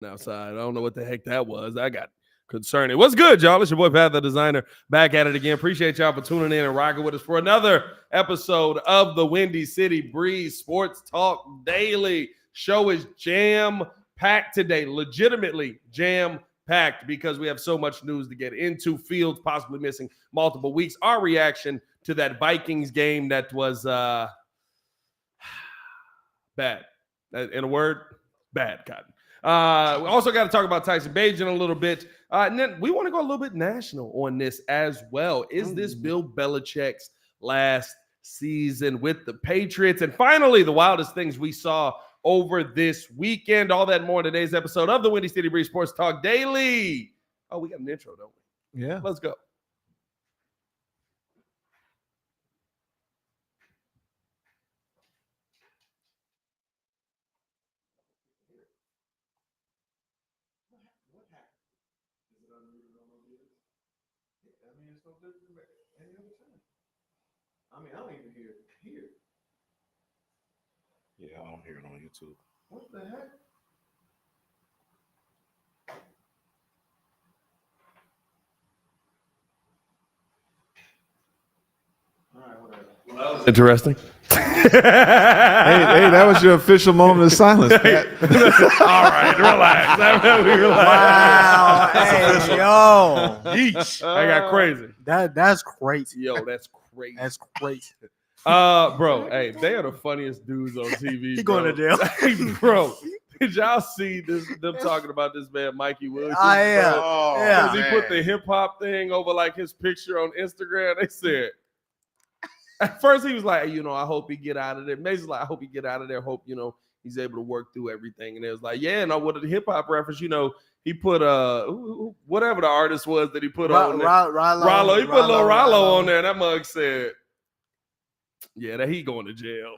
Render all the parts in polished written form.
outside. I don't know what the heck that was. I got concerned. What's good, y'all? It's your boy Pat the Designer back at it again. Appreciate y'all for tuning in and rocking with us for another episode of the Windy City Breeze Sports Talk Daily. Show is jam-packed today, legitimately jam-packed because we have so much news to get into. Fields possibly missing multiple weeks. Our reaction to that Vikings game that was bad. In a word, bad, Cotton. We also got to talk about Tyson Bagent a little bit. And then we want to go a little bit national on this as well. Is this Bill Belichick's last season with the Patriots? And finally, the wildest things we saw over this weekend. All that more in today's episode of the Windy City Breeze Sports Talk Daily. Oh, we got an intro, don't we? Yeah. Let's go. I mean, I don't even hear it here. Yeah, I don't hear it on YouTube. What the heck? All right, whatever. Well, that was interesting. Hey, that was your official moment of silence, Pat. All right, relax. Wow, hey, yo, Yeesh. I got crazy. that's crazy. Yo, that's crazy. That's crazy. Bro, hey, they are the funniest dudes on TV. He going to jail. Hey, bro, did y'all see this? Them talking about this man, Mikey Williams? Yeah, Oh, yeah. Because he put the hip hop thing over like his picture on Instagram. They said, at first he was like, I hope he get out of there. Mason's like, I hope he get out of there. Hope, he's able to work through everything. And it was like, yeah, no, what the hip hop reference, he put whatever the artist was that he put on there. Rollo. He put little Rollo on there. And that mug said, yeah, that he going to jail.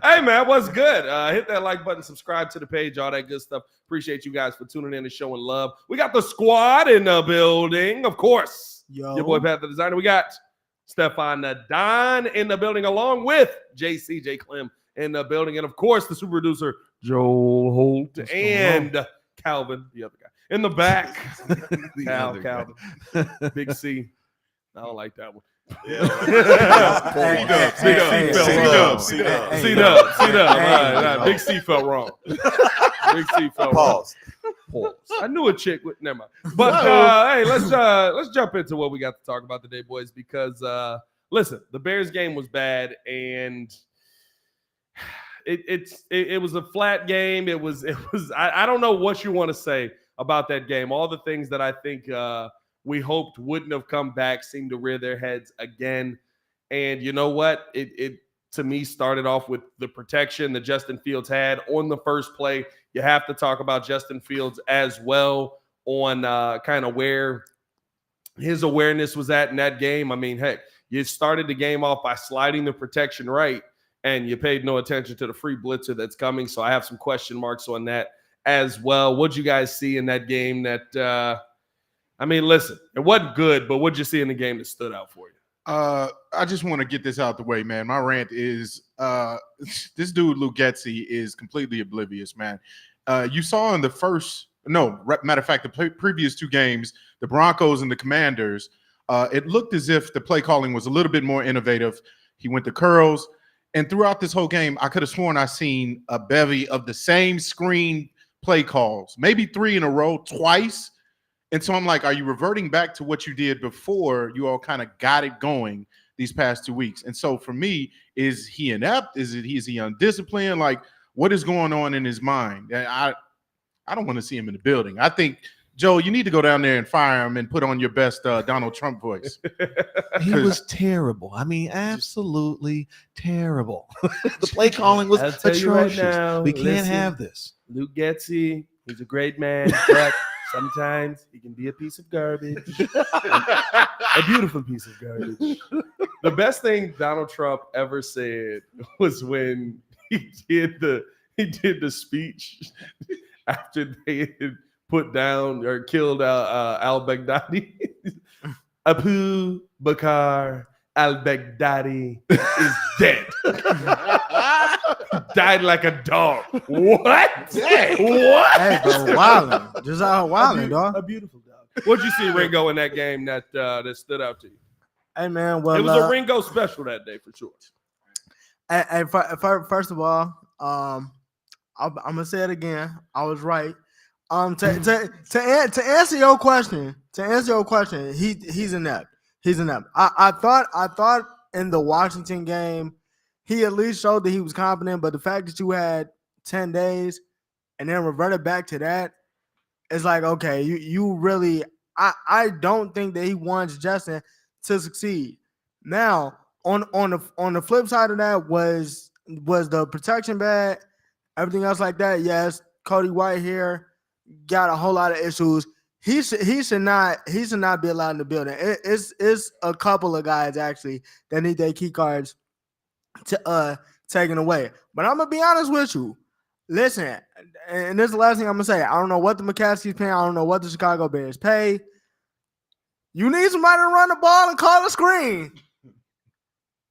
Hey, man, what's good? Hit that like button, subscribe to the page, all that good stuff. Appreciate you guys for tuning in and showing love. We got the squad in the building, of course. Yo. Your boy Pat the Designer. We got Stefan Don in the building, along with J Clem in the building, and of course the super producer Joel Holt and Calvin, the other guy in the back. Calvin, Big C. I don't like that one. C-Dub. Big C felt wrong. Big C felt wrong. Pause. I knew a chick with never mind. But hey, let's jump into what we got to talk about today, boys, because listen, the Bears game was bad, and it was a flat game. It was I don't know what you want to say about that game. All the things that I think we hoped wouldn't have come back seemed to rear their heads again. And you know what? It to me started off with the protection that Justin Fields had on the first play. You have to talk about Justin Fields as well on kind of where his awareness was at in that game. I mean, heck, you started the game off by sliding the protection right, and you paid no attention to the free blitzer that's coming. So I have some question marks on that as well. What'd you guys see in that game that I mean, listen, it wasn't good, but what'd you see in the game that stood out for you? I just want to get this out the way, man. My rant is this dude, Luke Getsy, is completely oblivious, man. You saw in matter of fact, the previous two games, the Broncos and the Commanders, it looked as if the play calling was a little bit more innovative. He went to curls. And throughout this whole game, I could have sworn I seen a bevy of the same screen play calls, maybe 3 in a row, twice. And so I'm like, are you reverting back to what you did before you all kind of got it going these past 2 weeks? And so for me, is he inept? Is he undisciplined? Like, what is going on in his mind? And I don't want to see him in the building. I think, Joe, you need to go down there and fire him and put on your best Donald Trump voice. He was terrible. I mean, absolutely terrible. The play calling was atrocious. Right now, we can't have this. Luke Getsy, he's a great man, but sometimes he can be a piece of garbage, a beautiful piece of garbage. The best thing Donald Trump ever said was when he did the speech after they had put down or killed al-Baghdadi. Abu Bakr al-Baghdadi is dead. Died like a dog. What? What? Hey, bro, wildin'. Just out wildin', dog. A beautiful dog. What'd you see, Ringo, in that game that stood out to you? Hey, man, well, It was a Ringo special that day for sure. And first of all, I'm gonna say it again. I was right. To answer your question, he's inept. He's inept. I thought in the Washington game, he at least showed that he was competent. But the fact that you had 10 days and then reverted back to that, it's like, okay, you really. I don't think that he wants Justin to succeed. Now, on the flip side of that was the protection bad, everything else like that. Yes, Cody White here got a whole lot of issues. He should not be allowed in the building. It's a couple of guys actually that need their key cards to taken away. But I'm gonna be honest with you. Listen, and this is the last thing I'm gonna say. I don't know what the McCaskies paying. I don't know what the Chicago Bears pay. You need somebody to run the ball and call a screen.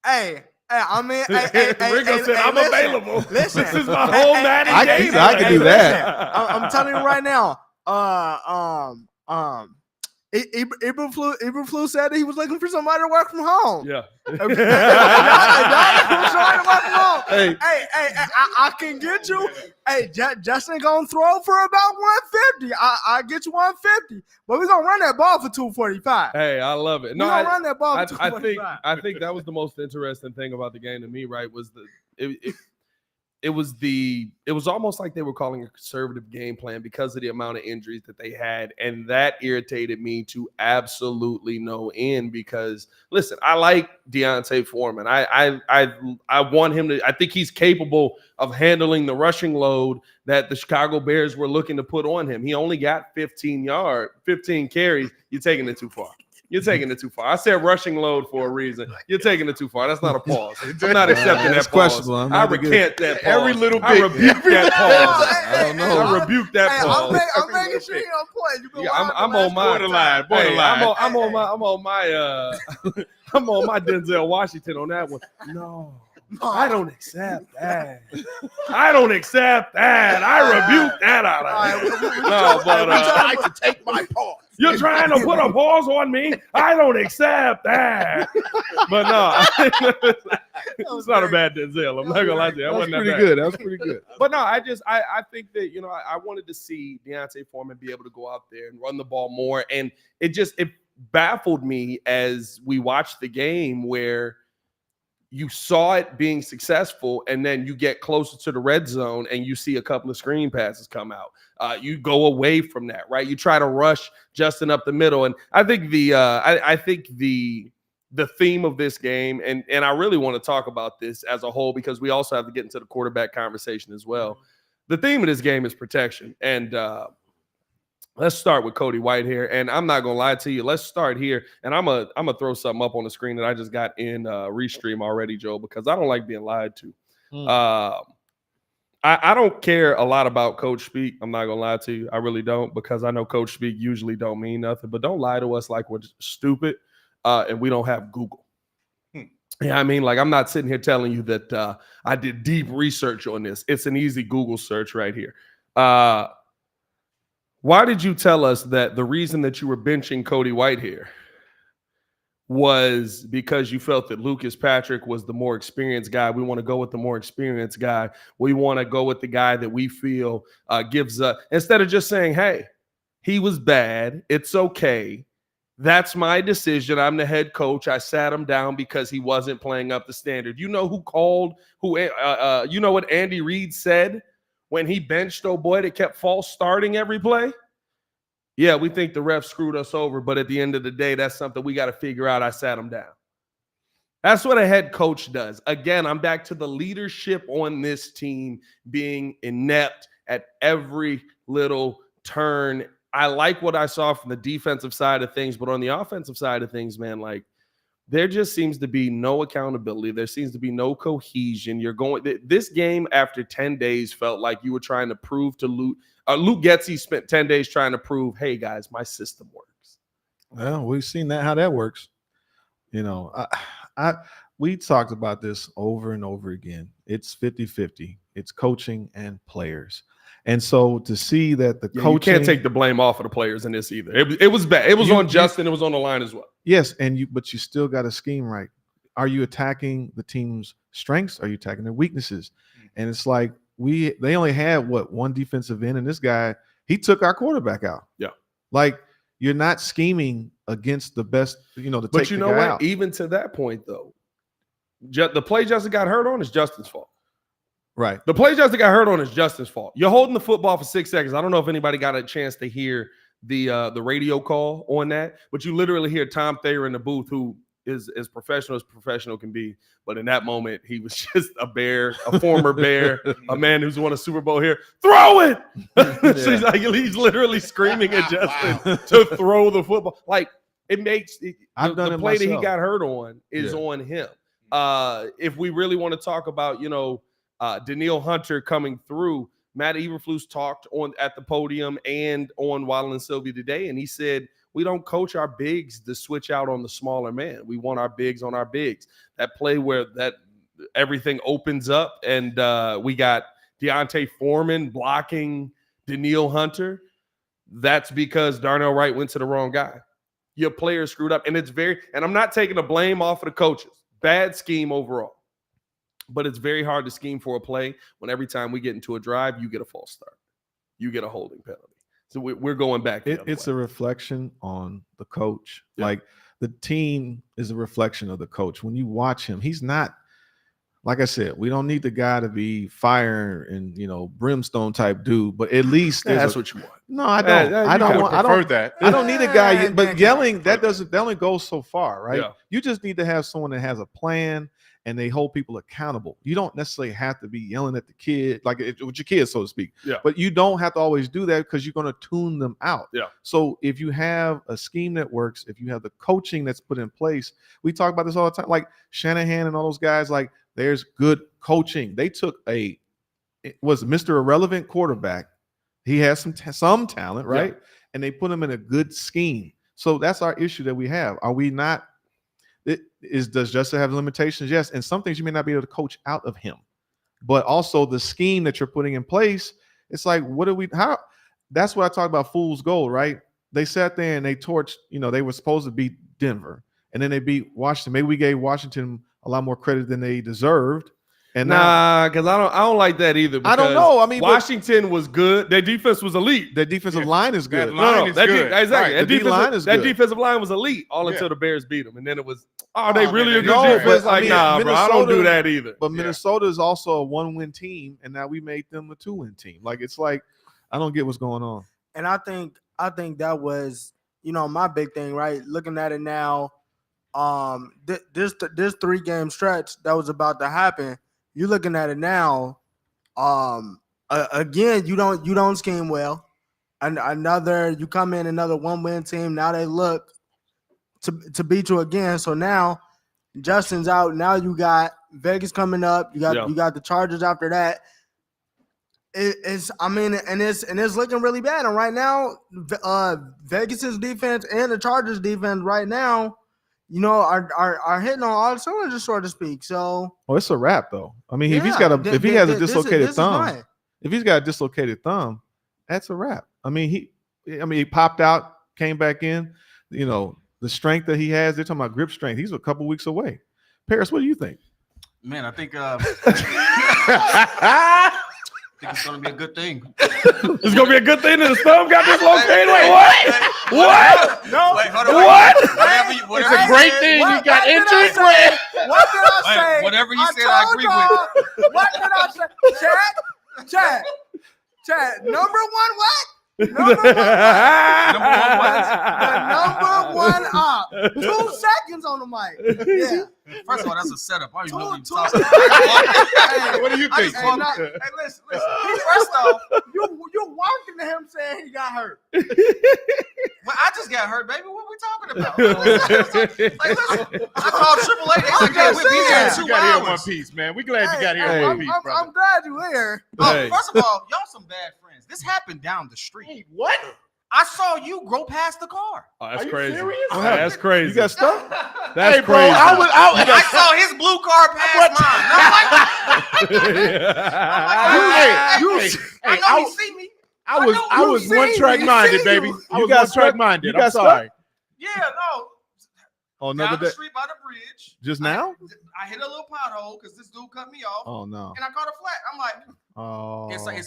Hey, I mean, Ringo said, "I'm available. Listen, This is my whole Madden game. I can do that. I'm telling you right now. Iberflus said that he was looking for somebody to work from home. Yeah. Hey. I can get you. Hey, Justin gonna throw for about 150. I get you 150, but we're gonna run that ball for 245. Hey, I love it. No, we're gonna run that ball for I 245. think that was the most interesting thing about the game to me, right? Was it was almost like they were calling a conservative game plan because of the amount of injuries that they had, and that irritated me to absolutely no end. Because listen, I like Deontay Foreman. I want him to. I think he's capable of handling the rushing load that the Chicago Bears were looking to put on him. He only got 15 carries. You're taking it too far. You're taking it too far. I said rushing load for a reason. You're taking it too far. That's not a pause. I'm not accepting that pause. Questionable. I recant that pause. Every little bit. I rebuke that pause. I don't know. I rebuke that pause. I'm making sure you're on point. Yeah, I'm on my borderline. Hey, I'm on my Denzel Washington on that one. No. I don't accept that. I don't accept that. I rebuke that out of it. No, but I like to take my pause. you're trying to put a pause on me. I don't accept that. But no, it's not a bad Denzel. I'm not gonna lie to you. That wasn't that Pretty bad. good. That was pretty good. But no, I think that, I wanted to see Deontay Foreman be able to go out there and run the ball more. And it baffled me as we watched the game where you saw it being successful, and then you get closer to the red zone and you see a couple of screen passes come out. You go away from that, right? You try to rush Justin up the middle. And I think the theme of this game, and I really want to talk about this as a whole because we also have to get into the quarterback conversation as well. The theme of this game is protection. And let's start with Cody White here. And I'm not going to lie to you. Let's start here. And I'm gonna throw something up on the screen that I just got in Restream already, Joe, because I don't like being lied to. I don't care a lot about Coach Speak. I'm not going to lie to you. I really don't, because I know Coach Speak usually don't mean nothing. But don't lie to us like we're stupid and we don't have Google. Yeah, I mean, like, I'm not sitting here telling you that I did deep research on this. It's an easy Google search right here. Why did you tell us that the reason that you were benching Cody White here was because you felt that Lucas Patrick was the more experienced guy? We want to go with the more experienced guy. We want to go with the guy that we feel gives up, instead of just saying, hey, he was bad. It's okay. That's my decision. I'm the head coach. I sat him down because he wasn't playing up the standard. You know who called, you know what Andy Reid said when he benched boy that kept false starting every play? Yeah, we think the ref screwed us over, but at the end of the day, that's something we got to figure out. I sat him down. That's what a head coach does. Again, I'm back to the leadership on this team being inept at every little turn. I like what I saw from the defensive side of things, but on the offensive side of things, man, like, there just seems to be no accountability. There seems to be no cohesion. This game after 10 days felt like you were trying to prove to Luke Getsy spent 10 days trying to prove, hey, guys, my system works. Well, we've seen how that works. we talked about this over and over again. It's 50-50. It's coaching and players. And so to see that the coaching, you can't take the blame off of the players in this either. It was bad. It was on Justin. It was on the line as well. Yes, but you still got to scheme right. Are you attacking the team's strengths? Are you attacking their weaknesses? And it's like they only had one defensive end, and this guy, he took our quarterback out. Yeah. Like, you're not scheming against the best, to take the guy out. But you know what? Even to that point, though, the play Justin got hurt on is Justin's fault. Right. The play Justin got hurt on is Justin's fault. You're holding the football for 6 seconds. I don't know if anybody got a chance to hear the radio call on that, but you literally hear Tom Thayer in the booth, who is as professional can be. But in that moment, he was just a bear, a former bear, a man who's won a Super Bowl here. Throw it! She's like, he's literally screaming at Justin to throw the football. Like, it makes the play that he got hurt on is on him. If we really want to talk about, Danielle Hunter coming through, Matt Eberflus talked at the podium and on Waddle and Sylvie today, and he said, we don't coach our bigs to switch out on the smaller man. We want our bigs on our bigs. That play where everything opens up and we got Deontay Foreman blocking Danielle Hunter, that's because Darnell Wright went to the wrong guy. Your player screwed up, and and I'm not taking the blame off of the coaches. Bad scheme overall. But it's very hard to scheme for a play when every time we get into a drive, you get a false start. You get a holding penalty. So we're going back. It's a reflection on the coach. Yeah. Like, the team is a reflection of the coach. When you watch him, he's not, like I said, we don't need the guy to be fire and, brimstone type dude, but at least that's what you want. No, I don't. I don't need a guy, but yelling, that only goes so far, right? Yeah. You just need to have someone that has a plan and they hold people accountable. You don't necessarily have to be yelling at the kid, like with your kids, so to speak. Yeah. But you don't have to always do that because you're going to tune them out. Yeah. So if you have a scheme that works, if you have the coaching that's put in place, we talk about this all the time, like Shanahan and all those guys, like, there's good coaching. They took it was Mr. Irrelevant quarterback. He has some talent, right? Yeah. And they put him in a good scheme. So that's our issue that we have. Are we not? Does Justin have limitations? Yes. And some things you may not be able to coach out of him. But also the scheme that you're putting in place, it's like, that's what I talk about, fool's gold, right? They sat there and they torched, they were supposed to beat Denver. And then they beat Washington. Maybe we gave Washington a lot more credit than they deserved. And because I don't like that either. I don't know. I mean, Washington was good. Their defense was elite. Their defensive line is good. Exactly. Right. That defensive line was elite until the Bears beat them, and then it was they really a good defense. Bro, I don't do that either. But Minnesota is also a 1-win team, and now we made them a 2-win team. Like, it's like, I don't get what's going on. And I think that was my big thing, right? Looking at it now, this 3-game stretch that was about to happen. You're looking at it now. Again, you don't scheme well. And you come in another 1-win team. Now they look to beat you again. So now Justin's out. Now you got Vegas coming up. You got the Chargers after that. It's looking really bad. And right now, Vegas's defense and the Chargers defense right now, are hitting on all cylinders, so to speak. So, it's a wrap, though. I mean, if he has a dislocated thumb, that's a wrap. I mean, he popped out, came back in. The strength that he has, they're talking about grip strength. He's a couple weeks away. Paris, what do you think? Man, I think it's going to be a good thing. It's going to be a good thing that his thumb got dislocated? What? No. Wait, hold on. What? It's a great thing you got injured with. What did I say? Whatever you said, I agree with. What did I say? Chad, number one what? Number one op. 2 seconds on the mic. Yeah. First of all, that's a setup. I don't even know what you're talking about. What do you think? Hey, listen. First off, you walking to him saying he got hurt. Well, I just got hurt, baby. What are we talking about? Listen, I called AAA. They said we'll be there in 2 hours. You got here in one piece, man. We're glad you got here in one piece, brother. I'm glad you're here. First of all, y'all some bad friends. This happened down the street. Hey, what? I saw you grow past the car. Oh, that's Are you crazy. serious? Oh, that's crazy. You got stuck? That's Hey, bro, crazy. I saw his blue car pass mine. I know he see me. I was one track minded, baby. I You was got one track stuck? minded. You I'm got sorry. Yeah, no. Oh, Down another the day. street by the bridge. Just now? I hit a little pothole because this dude cut me off. Oh no. And I caught a flat. I'm like, Oh. it's 5:35.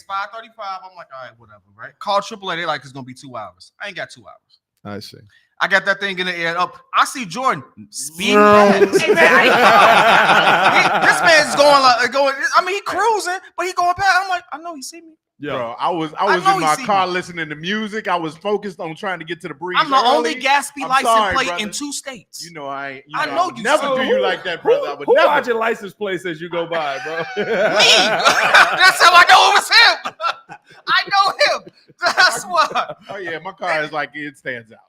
I'm like, all right, whatever, right? Call AAA. They like it's gonna be 2 hours. I ain't got 2 hours. I see. I got that thing in the air up. I see Jordan speeding past. Hey, man, this man's going. I mean, he cruising, but he going past. I'm like, I know he see me. Yeah. Bro, I was know in he my see car me. listening to music. I was focused on trying to get to the breeze. I'm the only early. Gatsby I'm license sorry, plate brother. in 2 states. You know I ain't. I know would you never see do me. you like that, brother. I would Who never. watching license plates as you go by, bro? Me. That's how I know it was him. I know him. That's why. Oh yeah, my car is like it stands out.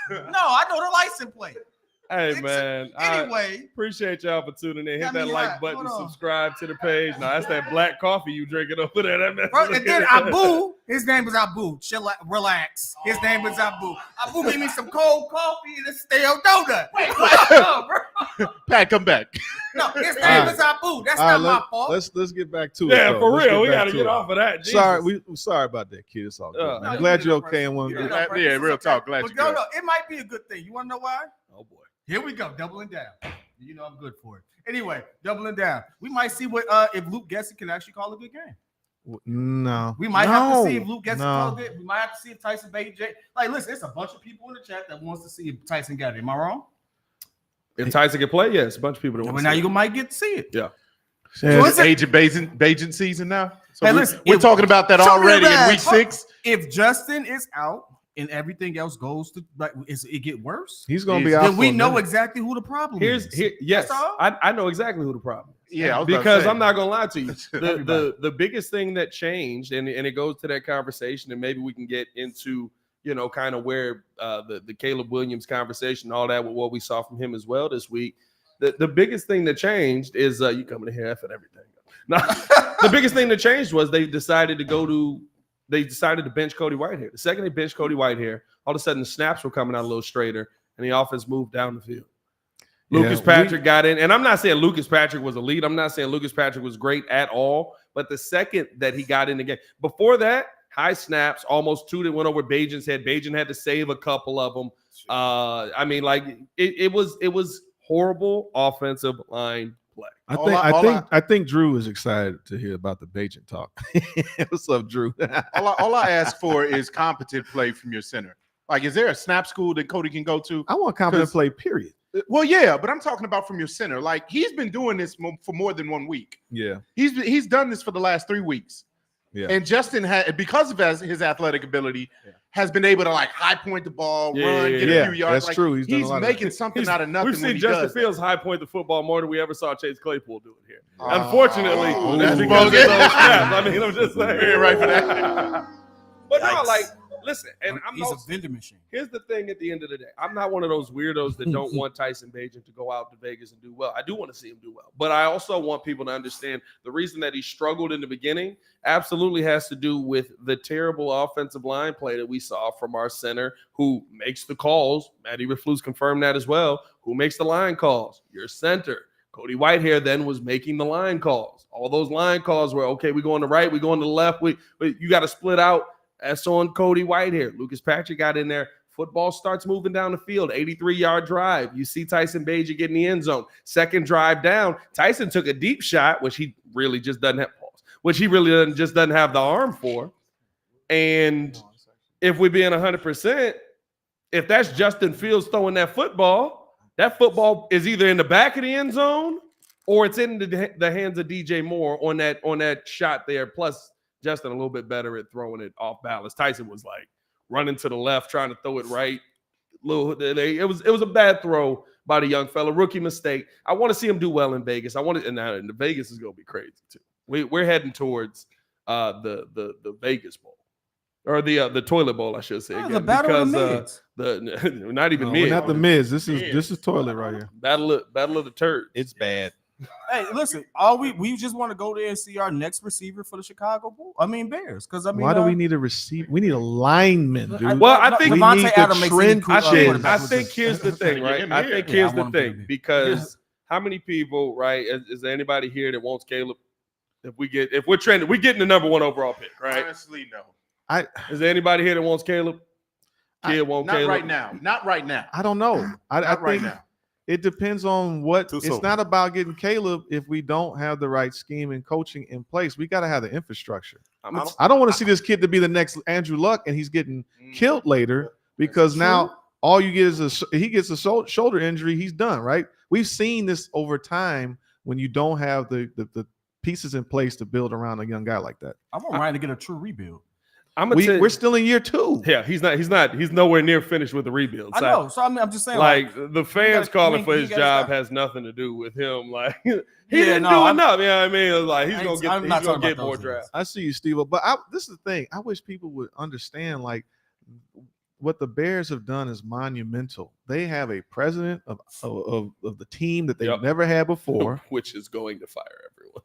No, I know the license plate. Hey, man. I Anyway, appreciate y'all for tuning in. Hit Got that me like hot. button, Hold on. subscribe to the page. Now, that's that black coffee you drinking over there. That mess bro, is and then looking- Abu, his name was Abu. Chill, relax. His name was Abu. Abu gave me some cold coffee and a stale donut. No, bro. Pat, come back. No, his name All right. was Abu. That's All right, not my fault. let's get back to it. Yeah, though. for Let's real. We back got to to get it. off of that. Sorry, Jesus. we're sorry about that, kid. It's all good. Yeah. man. No, I'm you glad did you're it on okay in one purpose. You bit. did it on purpose. Yeah, It's real okay. talk. Glad But you're good. no, it might be a good thing. You want to know why? Oh, boy. Here we go, doubling down. You know I'm good for it. Anyway, doubling down. We might see what if Luke Gesson can actually call a good game. No. We might have to see if No. Luke Gesson called a good. We might have to see if Tyson Bagent. Like, listen, it's a bunch of people in the chat that wants to see if Tyson got it. Am I wrong? If Tyson can play, yes. A bunch of people that Well, want now to you might get to see it. Yeah. Yeah. Listen- Age of Bajent season now. So Hey, we're, listen, we're if- talking about that show me the already in bag. week 6. If Justin is out and everything else goes to like, is it get worse? He's gonna be Then out. Then for we a know minute. exactly who the problem is. Yes, That's all? I know exactly who the problem is. Yeah, I was about to Because say. I'm not gonna lie to you. Everybody. The biggest thing that changed, and it goes to that conversation, and maybe we can get into kind of where the Caleb Williams conversation, all that with what we saw from him as well this week. The biggest thing that changed is you coming in here effing everything. No, the biggest thing that changed was they decided to bench Cody Whitehair. The second they benched Cody Whitehair, all of a sudden the snaps were coming out a little straighter, and the offense moved down the field. Lucas Patrick got in, and I'm not saying Lucas Patrick was elite. I'm not saying Lucas Patrick was great at all. But the second that he got in the game, before that, high snaps, almost 2 that went over Bajent's head. Bajent had to save a couple of them. I mean, like it was horrible offensive line play. I think Drew is excited to hear about the Bajent talk. What's up, Drew? all I ask for is competent play from your center. Like, is there a snap school that Cody can go to? I want competent 'Cause- play, period. Well, yeah, but I'm talking about from your center. Like, he's been doing this for more than 1 week. Yeah. He's done this for the last 3 weeks. Yeah. And Justin had, because of his athletic ability, has been able to like high point the ball, run, get a few yards. That's like, true. He's done a lot of making something out of nothing. We've when seen he Justin does that. Fields high point the football more than we ever saw Chase Claypool do it here. Oh, Unfortunately, that's it's because of those bogus. snaps. I mean, I'm just saying. You're right for that. But no, Yikes. like, listen, and I'm He's not, a vending machine. here's the thing at the end of the day. I'm not one of those weirdos that don't want Tyson Bagent to go out to Vegas and do well. I do want to see him do well. But I also want people to understand the reason that he struggled in the beginning absolutely has to do with the terrible offensive line play that we saw from our center who makes the calls. Matty Riflus confirmed that as well. Who makes the line calls? Your center. Cody Whitehair then was making the line calls. All those line calls were, okay, we go on the right, we go on the left. You got to split out. That's on Cody Whitehair. Lucas Patrick got in there. Football starts moving down the field. 83-yard drive. You see Tyson Bagent get in the end zone. Second drive down. Tyson took a deep shot, which he really just doesn't have balls, which he really doesn't have the arm for. And if we're being 100%, if that's Justin Fields throwing that football is either in the back of the end zone or it's in the hands of DJ Moore on that shot there. Plus, Justin a little bit better at throwing it off balance. Tyson was like running to the left, trying to throw it right. It was a bad throw by the young fella. Rookie mistake. I want to see him do well in Vegas. And the Vegas is going to be crazy too. We're heading towards the Vegas Bowl or the toilet bowl, I should say. Oh, again, the battle of the mids. Not even No, mid. we're not the mids. This is toilet right here. Battle of the turds. It's bad. Hey, listen, we just want to go there and see our next receiver for the Chicago Bears. Because Why do we need a receiver? We need a lineman, dude. Well, I think we Devontae need the Adams makes any trenches. I think here's the thing, Yeah, right? him I here. think Yeah, here's I the want him to thing be. because how many people, right? Is there anybody here that wants Caleb? If we're trending, we're getting the number 1 overall pick, right? Honestly, no. Is there anybody here that wants Caleb? Kid won't Not Caleb right now. Not right now. I don't know. I Not right think now. it depends on what. Too It's soon. not about getting Caleb if we don't have the right scheme and coaching in place. We got to have the infrastructure. I don't want to see this kid to be the next Andrew Luck and he's getting killed later because now all you get is he gets a shoulder injury. He's done, right? We've seen this over time when you don't have the pieces in place to build around a young guy like that. I want Ryan to get a true rebuild. We're still in year 2. Yeah, he's nowhere near finished with the rebuild. I know. So I'm just saying, Like the fans calling for he his gotta job stop. has nothing to do with him. Like he Yeah, didn't no, do I'm- enough. You know what I mean? It's like he's I'm gonna not talking get about more those drafts. I see you, Steve. But this is the thing. I wish people would understand, like, what the Bears have done is monumental. They have a president of the team that they've Yep. never had before. Which is going to fire everyone.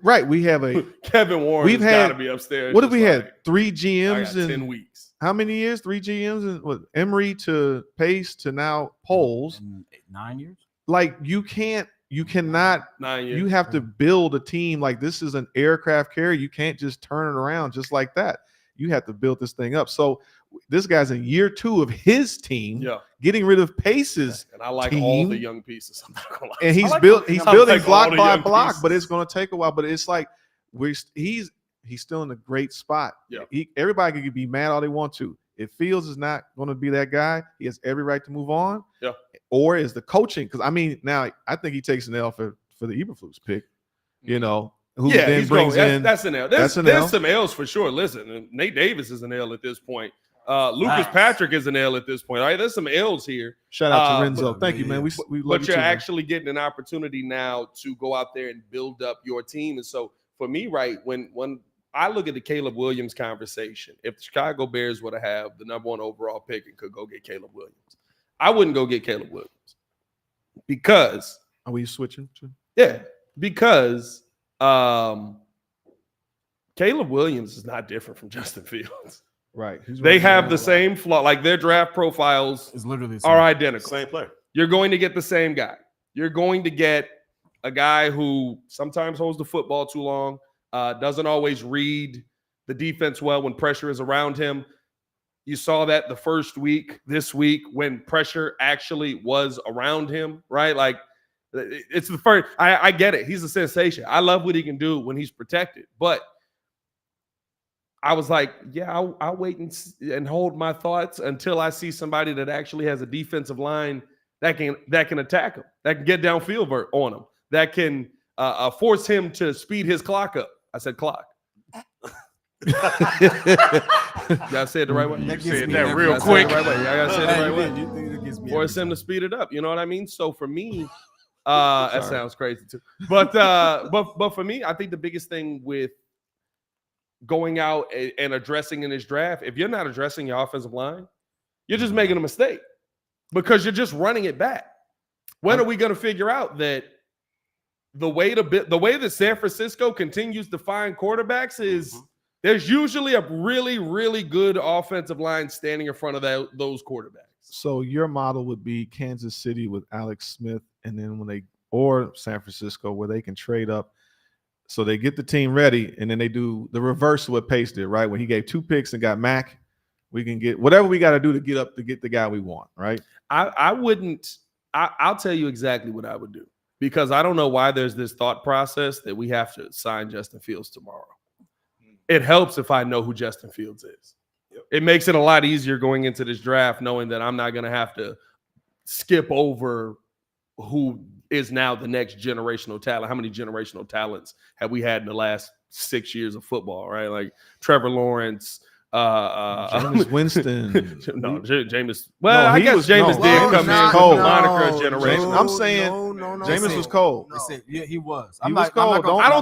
Right. We have a Kevin Warren We've has had- got to be upstairs. what have just we like, had? 3 I got GMs 10 in weeks. how many years? 3 GMs and what? Emery to Pace to now Poles. In 9 years. Like you cannot. 9 years. You have to build a team like this is an aircraft carrier. You can't just turn it around just like that. You have to build this thing up. So this guy's in year 2 of his team, Yeah. getting rid of Pace's, And I like all the team. young pieces. I'm not gonna lie. and he's I like building I like all block the by young block, pieces. but it's going to take a while. But it's like he's still in a great spot. Yeah. Everybody can be mad all they want to. If Fields is not going to be that guy, he has every right to move on. Yeah. Or is the coaching? Because I mean, now I think he takes an L for the Eberflus pick. You know, who yeah, then he's brings going, in. that's an L. that's an There's L. some L's for sure. Listen, Nate Davis is an L at this point. Lucas Nice. Patrick is an L at this point. All right, there's some L's here. Shout out to Uh, Renzo. Thank you, man. We love But you you're too, man. actually getting an opportunity now to go out there and build up your team. And so for me, right, when I look at the Caleb Williams conversation, if the Chicago Bears were to have the number 1 overall pick and could go get Caleb Williams, I wouldn't go get Caleb Williams because Are we switching to? because Caleb Williams is not different from Justin Fields. Right. They have the same flaw, like their draft profiles It's literally the are same. identical. Same player. You're going to get the same guy. You're going to get a guy who sometimes holds the football too long, doesn't always read the defense well when pressure is around him. You saw that the first week, this week, when pressure actually was around him, right? Like, it's the first. I get it. He's a sensation. I love what he can do when he's protected. But I was like, yeah, I'll wait and hold my thoughts until I see somebody that actually has a defensive line that can attack him, that can get downfield on him, that can force him to speed his clock up. I said clock. Did I say it the right way? That said gets that me real every quick. time. I gotta say it the right way. You think that gets me Force every him time. to speed it up. You know what I mean? So for me, that sounds crazy too. But for me, I think the biggest thing with going out and addressing in this draft, if you're not addressing your offensive line, you're just making a mistake because you're just running it back. When are we going to figure out that the way that San Francisco continues to find quarterbacks is there's usually a really, really good offensive line standing in front of those quarterbacks. So your model would be Kansas City with Alex Smith, and then or San Francisco where they can trade up. So they get the team ready, and then they do the reverse of what Pace did, right? When he gave 2 picks and got Mac, we can get whatever we got to do to get up to get the guy we want, right? I'll tell you exactly what I would do because I don't know why there's this thought process that we have to sign Justin Fields tomorrow. It helps if I know who Justin Fields is. It makes it a lot easier going into this draft knowing that I'm not going to have to skip over who is now the next generational talent. How many generational talents have we had in the last 6 years of football, right? Like Trevor Lawrence, Jameis Winston. no, Jameis. Well, I guess Jameis no, did Jameis come was in cold. with the moniker generation. I'm saying Jameis was cold. They said, yeah, he was. He was cold. I don't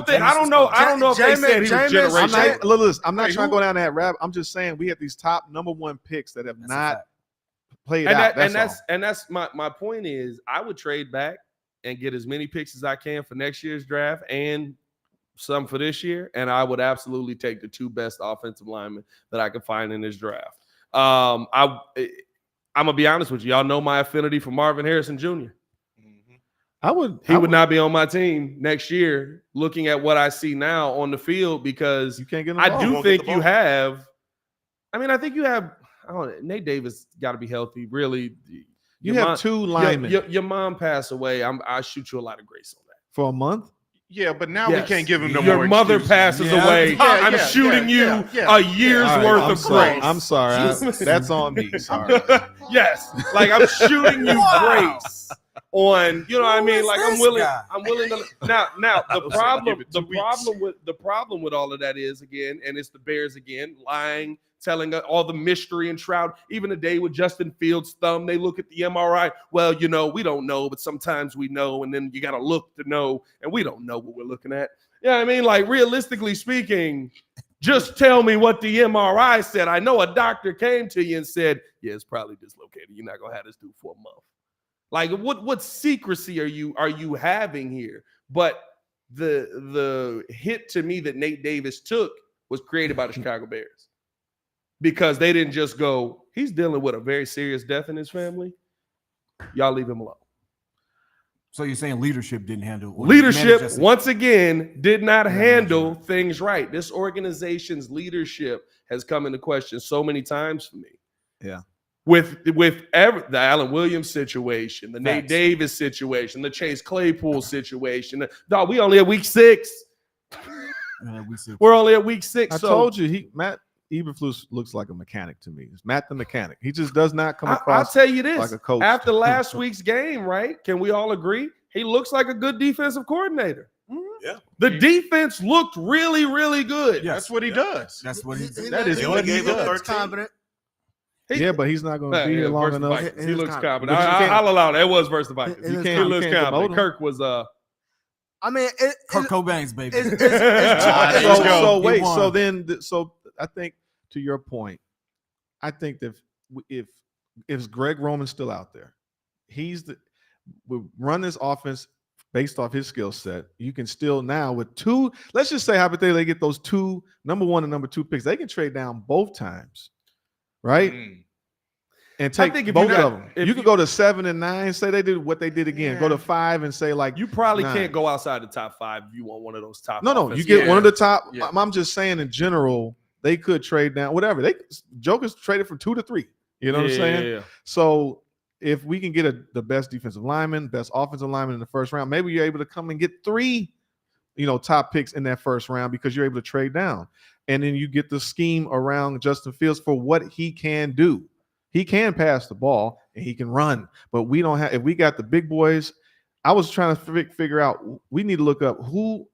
know if they said he was generational. I'm not trying to go down that rabbit. I'm just saying we have these top number 1 picks that have not played out. And that's my point is I would trade back and get as many picks as I can for next year's draft and some for this year, and I would absolutely take the 2 best offensive linemen that I could find in this draft. I'm gonna be honest with you. Y'all know my affinity for Marvin Harrison Jr. He would not be on my team next year. Looking at what I see now on the field, because You can't get I involved. do think you have. I mean, I think you have. I don't know, Nate Davis got to be healthy. Really, You Your have mom- 2 linemen Your mom passed away. I shoot you a lot of grace on that. for a month. Yeah, but now we Yes. can't give him no Your more mother excuses. passes Yeah. away. Yeah, I'm yeah, shooting yeah, you yeah. a year's All right, worth I'm of sorry. grace. I'm sorry. Jesus. That's on me. Sorry. Yes, like I'm shooting you grace on. You know what I Who mean? is Like this guy? I'm willing to. Now the I'll say I'll give problem, it 2 weeks. the problem with all of that is, again, and it's the Bears again, lying, telling all the mystery and shroud. Even today with Justin Fields' thumb, they look at the MRI. Well, we don't know, but sometimes we know, and then you got to look to know, and we don't know what we're looking at. Yeah, I mean, like, realistically speaking, just tell me what the MRI said. I know a doctor came to you and said, yeah, it's probably dislocated. You're not gonna have this dude for a month. Like, what secrecy are you having here? But the hit to me that Nate Davis took was created by the Chicago Bears, because they didn't just go, he's dealing with a very serious death in his family. Y'all leave him alone. So you're saying leadership didn't handle Leadership, once again, did not Yeah, handle that's things right. This organization's leadership has come into question so many times for me. Yeah. With the Allen Williams situation, the Nate Facts. Davis situation, the Chase Claypool situation. Dog, we only at week 6. We're only at week 6. I so told you, Matt Eberflus looks like a mechanic to me. It's Matt the mechanic. He just does not come I'll across tell you this. like a coach. After last week's game, right? Can we all agree? He looks like a good defensive coordinator. Yeah. The defense looked really, really good. Yes. That's what he does. That's what he did. That is They what only he gave him does. 13. Confident. Yeah, but he's not going to be here long versus the enough. Vikings. It He is looks confident. confident. But you can't- I'll allow that. It was versus the Vikings. It You is can't- He you looks can't confident. demote him. Kirk was I mean, Kurt Cobain's baby. it's There you So, go. so He wait, won. so then, so I think to your point, I think that if Greg Roman's still out there, we run this offense based off his skill set. You can still now with 2. Let's just say hypothetically they get those 2 number 1 and number 2 picks. They can trade down both times, right? And I take think if both you got- of them. if You can you- go to 7 and 9. Say they did what they did again. Go to 5 and say like you probably 9. can't go outside the top 5 if you want one of those top. No, you offensive get one of the guys. top. Yeah. I'm just saying in general, they could trade down whatever. Joker's traded from 2 to 3. You know what I'm saying? Yeah. So if we can get the best defensive lineman, best offensive lineman in the first round, maybe you're able to come and get 3, top picks in that first round because you're able to trade down. And then you get the scheme around Justin Fields for what he can do. He can pass the ball and he can run, but we don't have. If we got the big boys, I was trying to figure out. We need to look up who.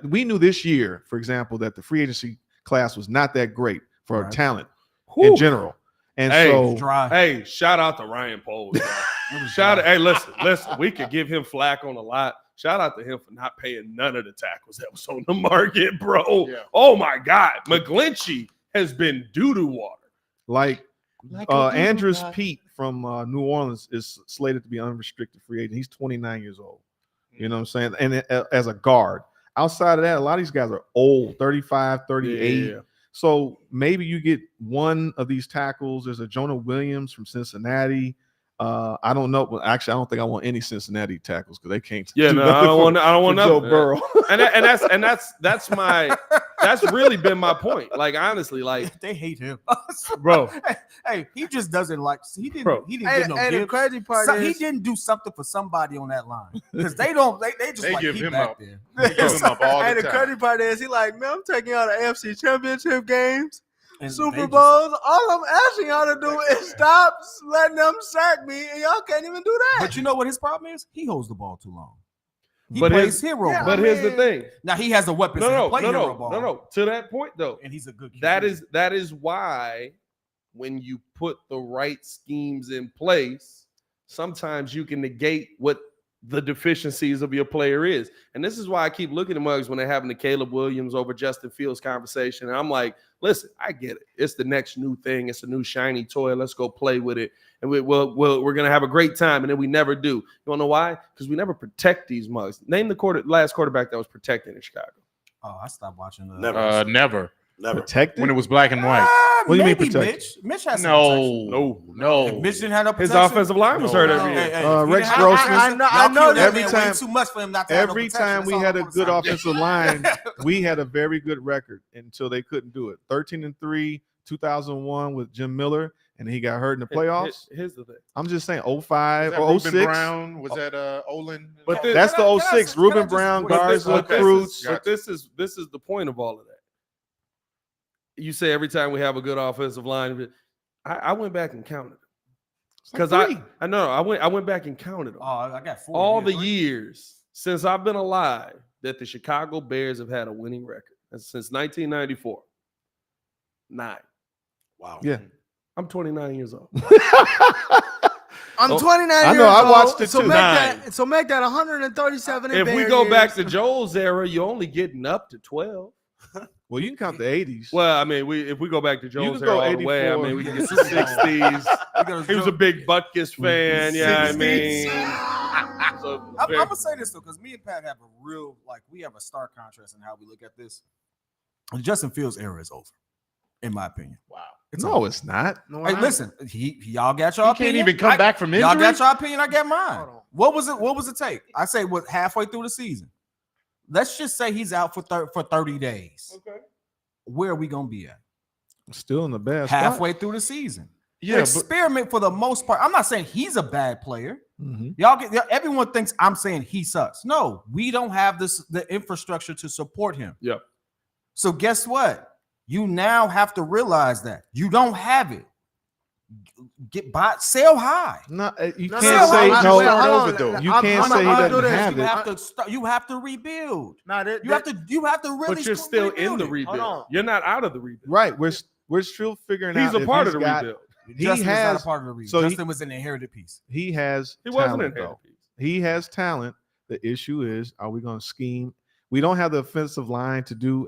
We knew this year, for example, that the free agency class was not that great for Right. talent Whew. in general, and Hey, so Dry. Hey, shout out to Ryan Poles. Hey, listen. We could give him flack on a lot. Shout out to him for not paying none of the tackles that was on the market, bro. Yeah. Oh my God, McGlinchey has been doo-doo water. like Andrews Pete from New Orleans is slated to be unrestricted free agent. He's 29 years old. You know what I'm saying? And as a guard. Outside of that, a lot of these guys are old, 35, 38. Yeah. So maybe you get one of these tackles. There's a Jonah Williams from Cincinnati. I don't know. Well, actually, I don't think I want any Cincinnati tackles because they can't. Yeah, do no, nothing I don't want for Joe nothing. Burrow. That's really been my point. Like, honestly, like, They hate him, bro, Hey, he just doesn't like. He didn't. Bro. He didn't get no And the give. crazy part He is, didn't do something for somebody on that line because they don't. They just They like give he him back up. there. He gives him up all and the the time. crazy part is, he like, man, I'm taking y'all to AFC Championship games, And they Super just- Bowls. All I'm asking y'all to do is stop letting them sack me, and y'all can't even do that. But you know what his problem is? He holds the ball too long. He But plays his- hero yeah, ball. but here's the thing. Now he has the weapons to No. play hero ball. To that point, though, And he's a good. that QB. is why when you put the right schemes in place, sometimes you can negate what the deficiencies of your player is. And this is why I keep looking at Muggs when they're having the Caleb Williams over Justin Fields conversation. And I'm like, listen, I get it. It's the next new thing. It's a new shiny toy. Let's go play with it. And we're going to have a great time. And then we never do. You want to know why? Because we never protect these mugs. Name the last quarterback that was protected in Chicago. Oh, I stopped watching. Never. Protected When it was black and white. What do you mean maybe protected? Mitch has some protection. No. If Mitch didn't have no His protection. offensive line was hurt every year. Rex I Grossman. know Y'all that every man time- way too much for him not to have no Every protection. time That's we all had I'm a gonna good say. offensive line, we had a very good record until they couldn't do it. 13-3, 2001 with Jim Miller, and he got hurt in the playoffs. Here's the thing. I'm just saying, Was 05 that or Ruben 06. Brown? Was that Olin? But this, That's Can I- the can I 06. just- Ruben can I just- Brown, but this- Garza, okay. Cruz. but this is the point of all of that. You say every time we have a good offensive line, I went back and counted because I know I went back and counted them. Oh, I got 4. All the years since I've been alive that the Chicago Bears have had a winning record. That's since 1994. 9. Wow. Yeah. I'm 29 years old. I'm 29 I years know, I old. watched it so too. make that 137 in If we Bear go back years. to Joel's era, you're only getting up to 12. Well, you can count the 80s. Well, I mean, if we go back to Joel's can era go all the way, I 84. mean, we can get to the 60s. He was a big Butkus fan. Yeah, I mean. So, I'm gonna say this though, because me and Pat have a real we have a stark contrast in how we look at this. The Justin Fields era is over, in my opinion. Wow. over. It's not. No, Hey, I- listen, y'all got your You opinion. can't even come back from injury. Y'all got your opinion. I got mine. Hold on. What was it take? I say halfway through the season. Let's just say he's out for 30 days. okay. Where are we gonna be at? Still in the bad spot. Halfway through the season. Yeah, but Experiment for the most part. I'm not saying he's a bad player. Mhm. Everyone thinks I'm saying he sucks. No, we don't have the infrastructure to support him. Yeah. So guess what? You now have to realize that you don't have it. Sell high. No, you No, can't say wait, no. hold start on. over, though. You I'm can't gonna say he do doesn't this. have You it. have to start. You have to rebuild. Nah, You have to really. But you're still in the rebuild. rebuild. on. You're not out of the rebuild. Right. We're still figuring out. He's a if part he's of the got- rebuild. He Justin was not has. a part of the rebuild. so he- Justin was an inherited piece. He has. He wasn't talent, in though. there. He has talent. The issue is, are we going to scheme? We don't have the offensive line to do.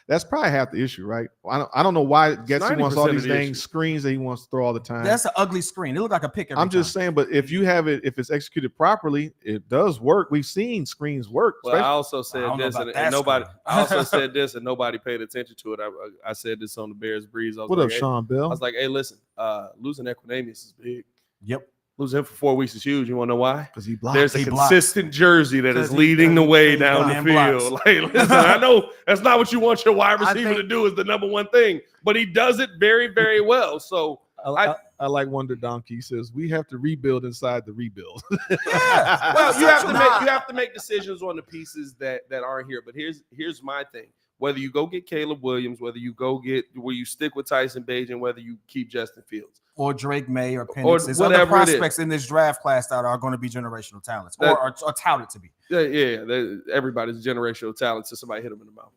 That's probably half the issue, right? I don't know why Getsy wants all 90% of these the dang issue. screens that he wants to throw all the time. That's an ugly screen. It looked like a pick. I'm just saying, but if you have it, if it's executed properly, it does work. We've seen screens work. Well, I especially- also I said don't know this, about and that nobody. screen. I also said this, and nobody paid attention to it. I said this on the Bears Breeze. I was what like, up, hey, Sean I Bell? was like, hey, listen, losing Equinemius is big. Yep. Losing him for 4 weeks is huge. You want to know why? Because he blocked. There's a He blocks. consistent jersey that is 'Cause he- leading the way he down the blocks. field. Like, listen, I know that's not what you want your wide I receiver to think- do is the number one thing, but he does it very, very well. So I like Wonder Donkey. He says we have to rebuild inside the rebuild. Yeah. well, you have to Nah. you have to make decisions on the pieces that aren't here. But here's my thing: whether you go get Caleb Williams, whether you stick with Tyson Bagent, whether you keep Justin Fields, Or Drake May or Penix. Or There's other whatever it is. prospects in this draft class that are going to be generational talents That- or are touted to be. everybody's generational talent till somebody hit him in the mouth.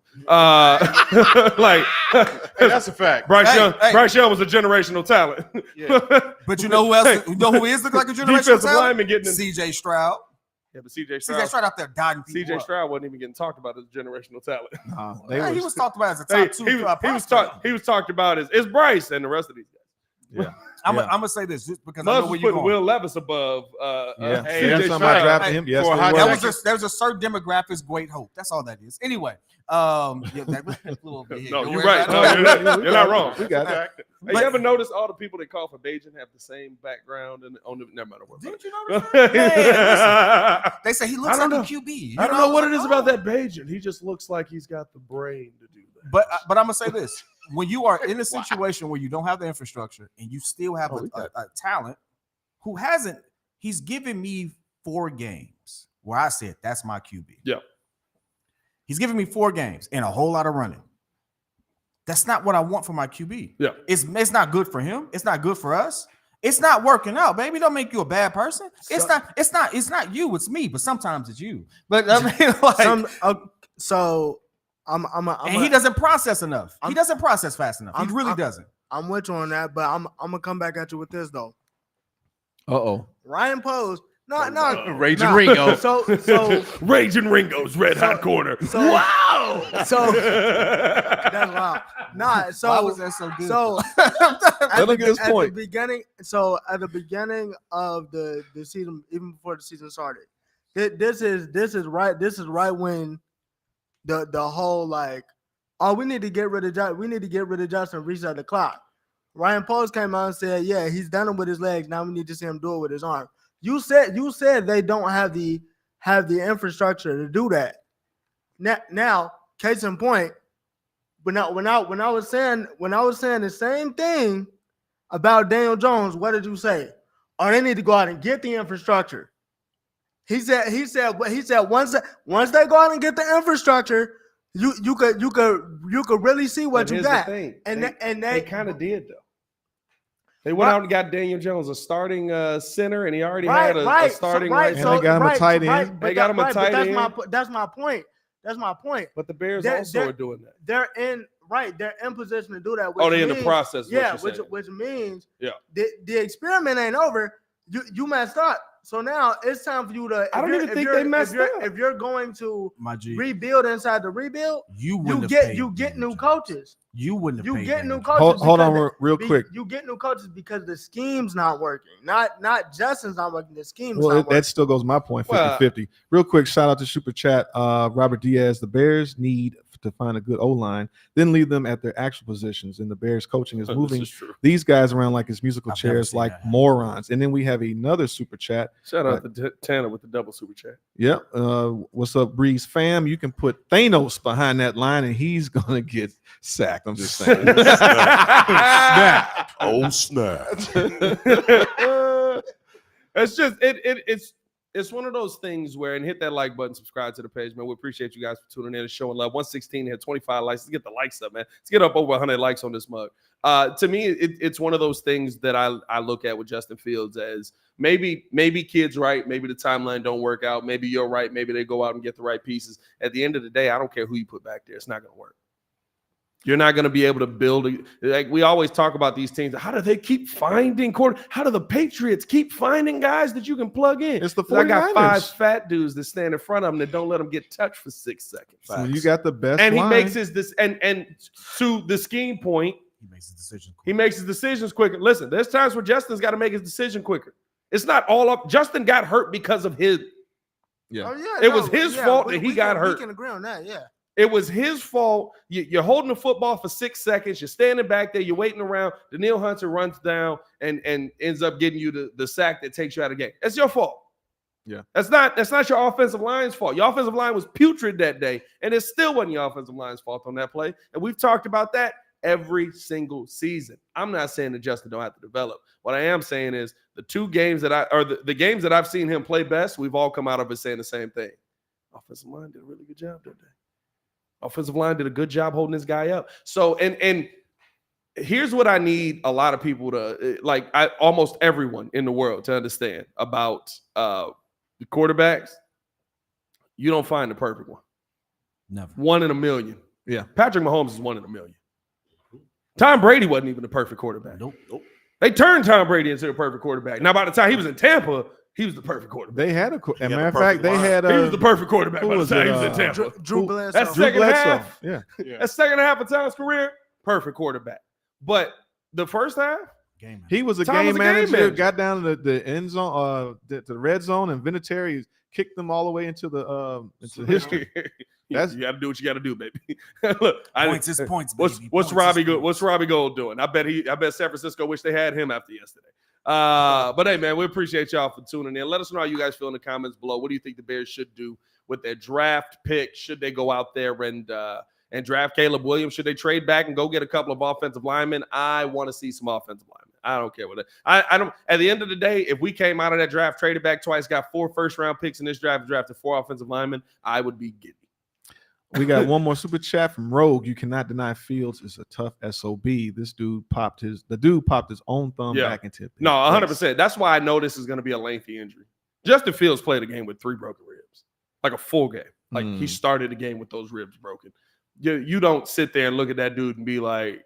Like Hey, that's a fact. Bryce Hey, Young. hey. Bryce Young was a generational talent. Yeah. But you know who else? You know who is look like a generational Defensive talent? lineman getting in. CJ Stroud. Yeah, but CJ CJ Stroud. Stroud out there dodging people. CJ Stroud wasn't even getting talked about as generational talent. Yeah, he was talked about as a Hey, top 2 he was prospect. he was talked about as it's Bryce and the rest of these guys. I'm Yeah. gonna say this just because I know Muzz where was you're putting going. Will Levis above. Yeah. CJ See, that's somebody Stroud. drafted him. Yes, For a they hot were. There's a certain demographics, great hope. That's all that is. Anyway, yeah, that little bit here. No, Don't you're worry right. about No, it. you're not wrong. We got it. Hey, But- you ever notice all the people that call for Bajan have the same background and on the never mind. Don't worry Didn't you about notice that? Man, it. listen, they say he looks I don't like know. a QB. You I don't know what it Like, is about that Bajan. He just looks like he's got the brain to do that. But I'm gonna say this: when you are in a situation where you don't have the infrastructure and you still have we a talent who hasn't, he's given me 4 games where I said that's my QB. Yeah. He's giving me 4 games and a whole lot of running. That's not what I want for my QB. Yeah. It's not good for him. It's not good for us. It's not working out, baby. Don't make you a bad person. It's not you. It's me. But sometimes it's you. But I mean, like, So and he doesn't process enough. He doesn't process fast enough. He really doesn't. I'm with you on that, but I'm gonna come back at you with this though. Uh-oh. Ryan Post No, Raging nah. Ringo. So Raging Ringo's red hot corner. Wow. so that's wild. Nah, so Why was that so good? So Let him get his point. at the beginning of the season, even before the season started, this is right when the whole like, oh, we need to get rid of Justin, reset the clock. Ryan Post came out and said, yeah, he's done it with his legs. Now we need to see him do it with his arm. You said they don't have the infrastructure to do that. Now, case in point, when I was saying the same thing about Daniel Jones, what did you say? Oh, they need to go out and get the infrastructure. He said once they go out and get the infrastructure, you could really see what you got. The thing. And they kind of did though. They went out and got Daniel Jones, a starting center, and he already had a starting right. And they got him a tight end. They got him a tight end. That's my point. But the Bears also are doing that. They're in position to do that. They're in the process. Yeah, which means the experiment ain't over. You messed up. So now it's time for you to. I don't even think they messed up. If you're going to rebuild inside the rebuild, you get new coaches. You wouldn't have you get new coaches. Hold on real quick. You get new coaches because the scheme's not working. Not Justin's not working. The scheme's well, not working. That still goes my point, 50-50. Real quick, shout out to Super Chat. Robert Diaz, the Bears need to find a good O-line, then leave them at their actual positions. And the Bears coaching is moving these guys around like it's musical chairs, like morons. And then we have another Super Chat. Shout out to Tanner with the double Super Chat. Yep. What's up, Breeze fam? You can put Thanos behind that line and he's going to get sacked. I'm just saying. Snap. Oh, snap. It's just it's one of those things where, and hit that like button, subscribe to the page, man. We appreciate you guys for tuning in and showing love. 116 had 25 likes. Let's get the likes up, man. Let's get up over 100 likes on this mug. To me, it's one of those things that I look at with Justin Fields as maybe kids right, maybe the timeline don't work out, maybe you're right, maybe they go out and get the right pieces. At the end of the day, I don't care who you put back there. It's not going to work. You're not going to be able to build like we always talk about these teams. How do they keep finding How do the Patriots keep finding guys that you can plug in? It's the 49ers. I got 5 fat dudes that stand in front of them that don't let them get touched for 6 seconds. So you got the best. And line. he makes his and to the scheme point, he makes his decision. He makes his decisions quicker. Listen, there's times where Justin's got to make his decision quicker. It's not all up. Justin got hurt because of his. Yeah. Oh, yeah it was his fault that he got hurt. We can agree on that. Yeah. It was his fault. You're holding the football for 6 seconds. You're standing back there. You're waiting around. Daniil Hunter runs down and ends up getting you the sack that takes you out of the game. It's your fault. Yeah. That's not your offensive line's fault. Your offensive line was putrid that day, and it still wasn't your offensive line's fault on that play. And we've talked about that every single season. I'm not saying that Justin don't have to develop. What I am saying is the 2 games the games that I've seen him play best, we've all come out of it saying the same thing. Offensive line did a really good job that day. Offensive line did a good job holding this guy up. So, and here's what I need a lot of people to almost everyone in the world to understand about the quarterbacks. You don't find the perfect one. Never. 1 in a million. Yeah. Patrick Mahomes is 1 in a million. Tom Brady wasn't even the perfect quarterback. Nope. They turned Tom Brady into the perfect quarterback. Now, by the time he was in Tampa, he was the perfect quarterback. They had as a matter of fact, they had. He was the perfect quarterback by the time he was in Tampa. Drew Bledsoe. That's second half. Yeah. That's second half of Tom's career. Perfect quarterback. But the first half, he was a game manager. Got down to the end zone, to the red zone, and Vinatieri kicked them all the way into the history. You got to do what you got to do, baby. Look, points is points. Baby. What's Robbie Gould? What's Robbie Gould doing? I bet San Francisco wish they had him after yesterday. But hey, man, we appreciate y'all for tuning in. Let us know how you guys feel in the comments below. What do you think the Bears should do with their draft pick? Should they go out there and draft Caleb Williams? Should they trade back and go get a couple of offensive linemen? I want to see some offensive linemen. I don't care what it. I don't. At the end of the day, if we came out of that draft, traded back twice, got 4 first-round picks in this draft, drafted 4 offensive linemen, I would be giddy. We got one more super chat from Rogue. You cannot deny Fields is a tough SOB. The dude popped his own thumb back into it. No, 100%. That's why I know this is going to be a lengthy injury. Justin Fields played a game with 3 broken ribs, like a full game. Like he started the game with those ribs broken. You don't sit there and look at that dude and be like,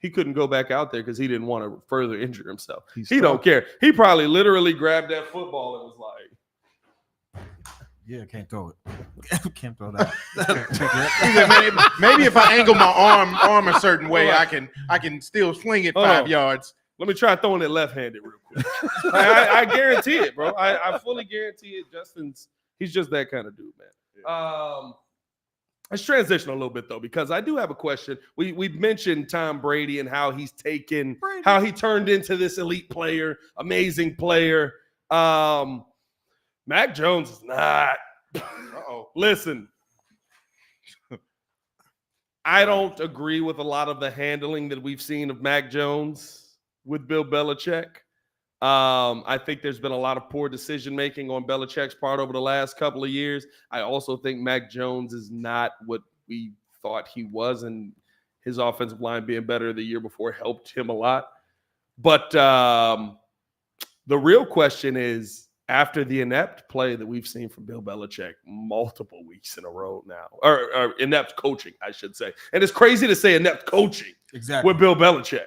he couldn't go back out there because he didn't want to further injure himself. He's He don't care. He probably literally grabbed that football and was like, Yeah, can't throw it. Can't throw that. Maybe if I angle my arm a certain way, I can still swing it 5 yards. let me try throwing it left-handed real quick. I guarantee it, bro. I fully guarantee it. He's just that kind of dude, man. Let's transition a little bit though, because I do have a question. We mentioned Tom Brady and how he's how he turned into this elite player, amazing player. Mac Jones is not. Listen, I don't agree with a lot of the handling that we've seen of Mac Jones with Bill Belichick. I think there's been a lot of poor decision making on Belichick's part over the last couple of years. I also think Mac Jones is not what we thought he was, and his offensive line being better the year before helped him a lot. But the real question is, after the inept play that we've seen from Bill Belichick multiple weeks in a row now, or inept coaching, I should say. And it's crazy to say inept coaching with Bill Belichick.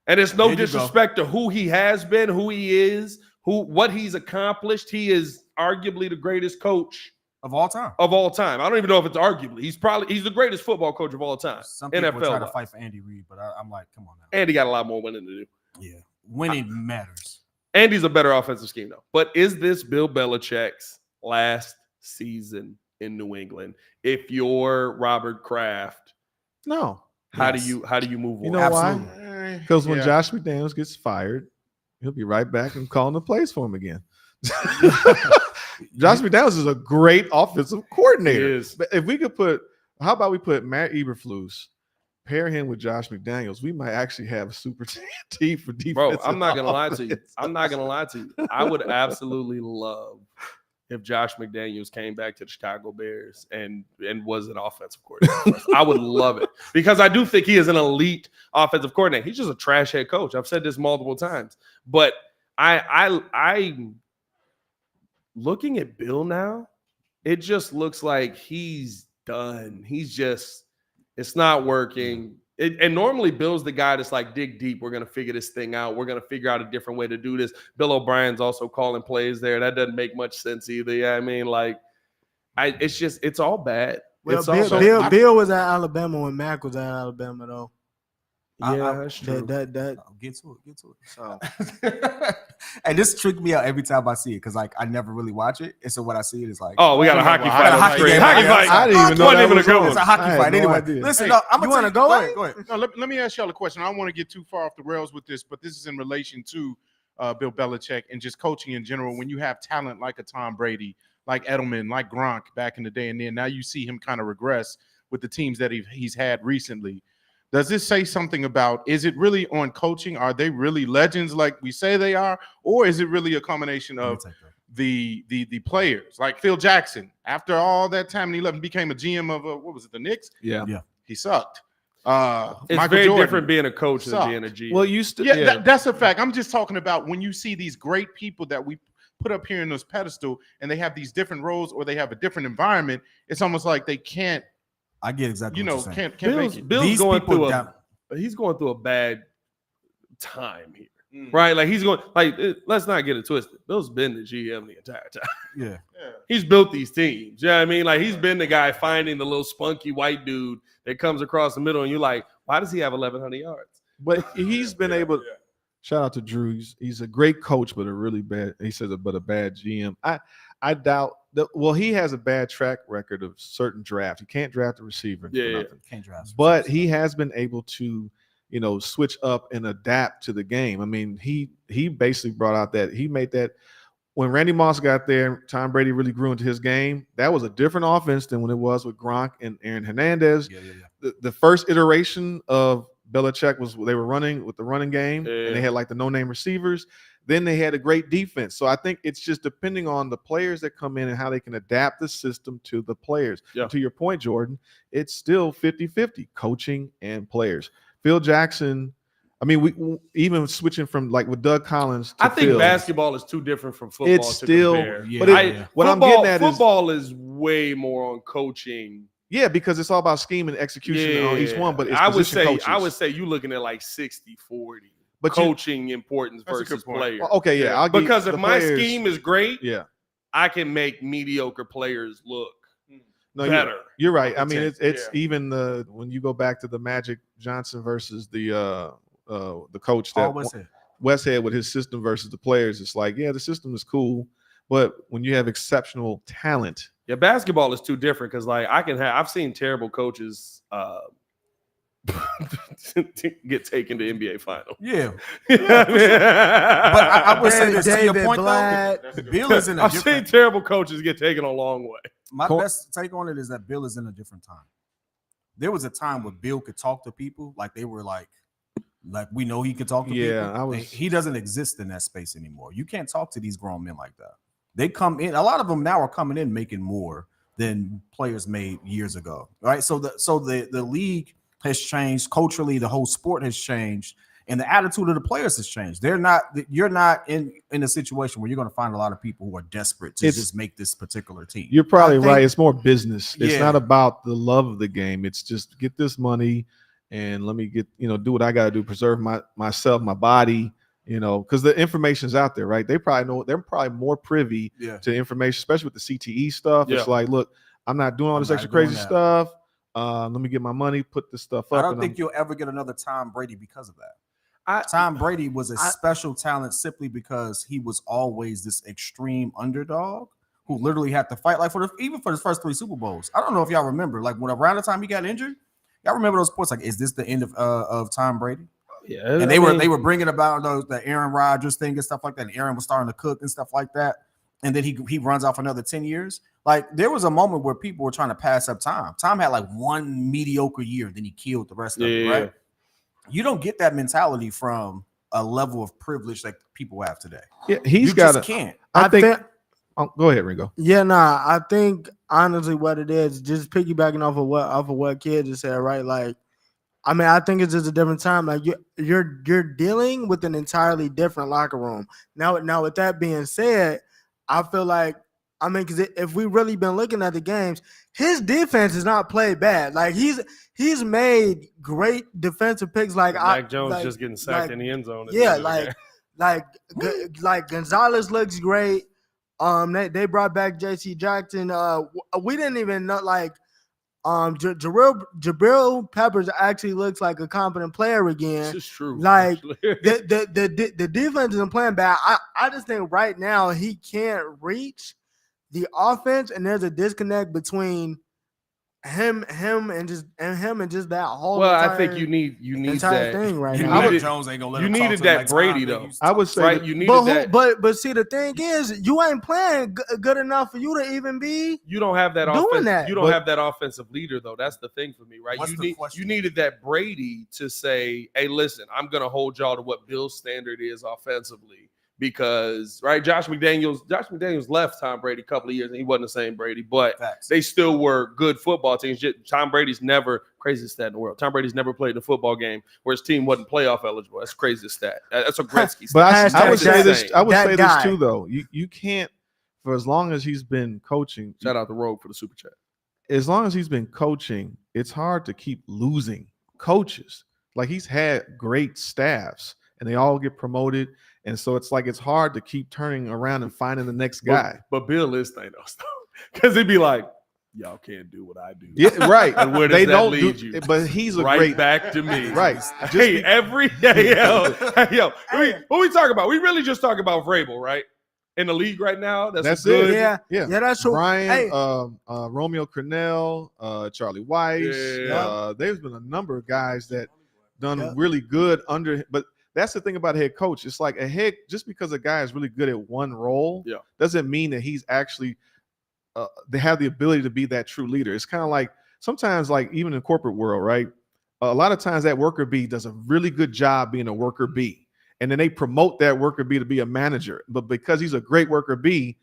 And it's no disrespect to who he has been, who he is, what he's accomplished. He is arguably the greatest coach of all time. I don't even know if it's arguably. He's the greatest football coach of all time. Some people NFL try to fight for Andy Reid, but I'm like, come on now. Andy got a lot more winning to do. Yeah, winning matters. Andy's a better offensive scheme, though. But is this Bill Belichick's last season in New England? If you're Robert Kraft, No. how do you move on? You know why? Because when Josh McDaniels gets fired, he'll be right back and calling the plays for him again. Josh McDaniels is a great offensive coordinator. But if we could how about we put Matt Eberflus, pair him with Josh McDaniels, we might actually have a super team for defense. Bro, I'm not gonna lie to you. I would absolutely love if Josh McDaniels came back to the Chicago Bears and was an offensive coordinator. I would love it, because I do think he is an elite offensive coordinator. He's just a trash head coach. I've said this multiple times, but I looking at Bill now, it just looks like he's done. It's not working. And normally Bill's the guy that's like, dig deep. We're going to figure this thing out. We're going to figure out a different way to do this. Bill O'Brien's also calling plays there. That doesn't make much sense either. Yeah, I mean, it's all bad. Well, Bill was at Alabama when Mac was at Alabama, though. Yeah, that's true. Get to it. So, and this tricked me out every time I see it, because like I never really watch it, and so when I see it, it's like, oh, we got a hockey fight. Hockey fight. I didn't even know that was it's a hockey fight. Anyway, listen, I'm gonna go ahead. No, let me ask y'all a question. I don't want to get too far off the rails with this, but this is in relation to Bill Belichick and just coaching in general. When you have talent like a Tom Brady, like Edelman, like Gronk back in the day, and then now you see him kind of regress with the teams that he's had recently. Does this say something about, is it really on coaching? Are they really legends like we say they are? Or is it really a combination of the players? Like Phil Jackson, after all that time, he left and became a GM of, what was it, the Knicks? Yeah. He sucked. It's Michael very Jordan different being a coach than being a GM. Well, that's a fact. I'm just talking about when you see these great people that we put up here in this pedestal and they have these different roles or they have a different environment, it's almost like they can't. I get exactly what you're saying. Can't make it. Bill's he's going through a bad time here, right? Like let's not get it twisted. Bill's been the GM the entire time. Yeah. He's built these teams. You know what I mean? Like he's been the guy finding the little spunky white dude that comes across the middle, and you're like, why does he have 1,100 yards? But he's been able. Shout out to Drew. He's a great coach, but a really bad. He says, but a bad GM. I doubt that. Well, he has a bad track record of certain drafts. He can't draft a receiver. Can't draft. But he has been able to, switch up and adapt to the game. I mean, he basically brought out that he made that when Randy Moss got there, Tom Brady really grew into his game. That was a different offense than when it was with Gronk and Aaron Hernandez. The first iteration of Belichick was they were running with the running game, and they had like the no-name receivers. Then they had a great defense. So I think it's just depending on the players that come in and how they can adapt the system to the players. Yeah. To your point, Jordan, it's still 50-50, coaching and players. Phil Jackson, I mean, we even switching from like with Doug Collins to I think Phil, basketball is too different from football. It's still, compare. What I'm getting at football is way more on coaching Yeah, because it's all about scheme and execution on each one. But it's position coaches. I would say you looking at like 60-40. But coaching importance That's a good versus point. player. Well, okay, yeah. I'll Because give if the my players- scheme is great, yeah, I can make mediocre players look no, better. You're right. I on the mean, tape. it's even when you go back to the Magic Johnson versus the coach that Always said. Westhead with his system versus the players. It's like, yeah, the system is cool, but when you have exceptional talent, Yeah, basketball is too different because like I've seen terrible coaches get taken to NBA finals. Yeah. You know what I mean? But I would say this to your David point Blatt. though. Bill is in a I've seen different. terrible coaches get taken a long way. My Cor- best take on it is that Bill is in a different time. There was a time where Bill could talk to people like they were like we know he could talk to Yeah, people. He doesn't exist in that space anymore. You can't talk to these grown men like that. They come in. A lot of them now are coming in making more than players made years ago, right? So the league has changed culturally. The whole sport has changed, and the attitude of the players has changed. You're not in a situation where you're going to find a lot of people who are desperate to just make this particular team. you're probably I think- right. It's more business. It's Yeah. not about the love of the game. It's just get this money and let me get, do what I got to do, preserve myself, my body, because the information's out there, right? They're probably more privy Yeah. to information, especially with the CTE stuff. Yeah. It's like, look, I'm not doing all I'm this not extra doing crazy that. stuff. Let me get my money, put this stuff up. I don't and think you'll ever get another Tom Brady because of that. I- Tom Brady was a special talent simply because he was always this extreme underdog who literally had to fight. Like even for his first 3 Super Bowls. I don't know if y'all remember, like when around the time he got injured, y'all remember those reports? Like, is this the end of Tom Brady? Yeah, And they were bringing about the Aaron Rodgers thing and stuff like that. And Aaron was starting to cook and stuff like that. And then he runs off another 10 years. Like there was a moment where people were trying to pass up Tom. Tom had like one mediocre year, then he killed the rest of it, right? You don't get that mentality from a level of privilege that people have today. Yeah, You just can't. I think. Go ahead, Ringo. Yeah, nah. I think honestly, what it is, just piggybacking off of what Kid just said, right? Like, I mean, I think it's just a different time. Like you're dealing with an entirely different locker room. Now, with that being said, I feel like, I mean, because if we really been looking at the games, his defense has not played bad. Like he's made great defensive picks. Like Mac Jones just getting sacked in the end zone. Yeah, like Gonzalez looks great. They brought back J.C. Jackson. We didn't even know Jabril Peppers actually looks like a competent player again. This is true. Like actually. the defense isn't playing bad. I just think right now he can't reach the offense, and there's a disconnect between him and just that whole. Well, entire, I think you need entire that thing right you now. needed- Jones ain't gonna let you him talk needed to him that like Brady, Tom though. used I would say right. that- You needed that. But see, the thing is, you ain't playing good enough for you to even be. You don't have that doing offense. that. You don't have that offensive leader, though. That's the thing for me, right? What's the question? You needed that Brady to say, "Hey, listen, I'm going to hold y'all to what Bill's standard is offensively." Because Josh McDaniels left Tom Brady a couple of years, and he wasn't the same Brady, but Facts. they still were good football teams. Tom Brady's never craziest stat in the world. Tom Brady's never played a football game where his team wasn't playoff eligible. That's the craziest stat. That's a Gretzky stat. But I would Hashtag say this. insane. I would That say guy. this too, though. You can't, for as long as he's been coaching. Shout out to Rogue for the super chat. As long as he's been coaching, it's hard to keep losing coaches. Like he's had great staffs, and they all get promoted, and so it's like it's hard to keep turning around and finding the next guy. But Bill is Thanos, though, because he'd be like, "Y'all can't do what I do." Yeah, right. And where does they that don't lead do, you? but he's a Right great back to me. right. Hey, every day, yo, what we talking about? We really just talking about Vrabel, right? In the league right now, that's it. good. Yeah, Yeah. that's true. Brian, Hey. Romeo Cornell, Charlie Weiss. Yeah. There's been a number of guys that done Yeah. really good under, but that's the thing about a head coach. It's like just because a guy is really good at one role, Yeah. doesn't mean that he's actually they have the ability to be that true leader. It's kind of like sometimes, like even in the corporate world, right? A lot of times that worker B does a really good job being a worker B. And then they promote that worker B to be a manager. But because he's a great worker B,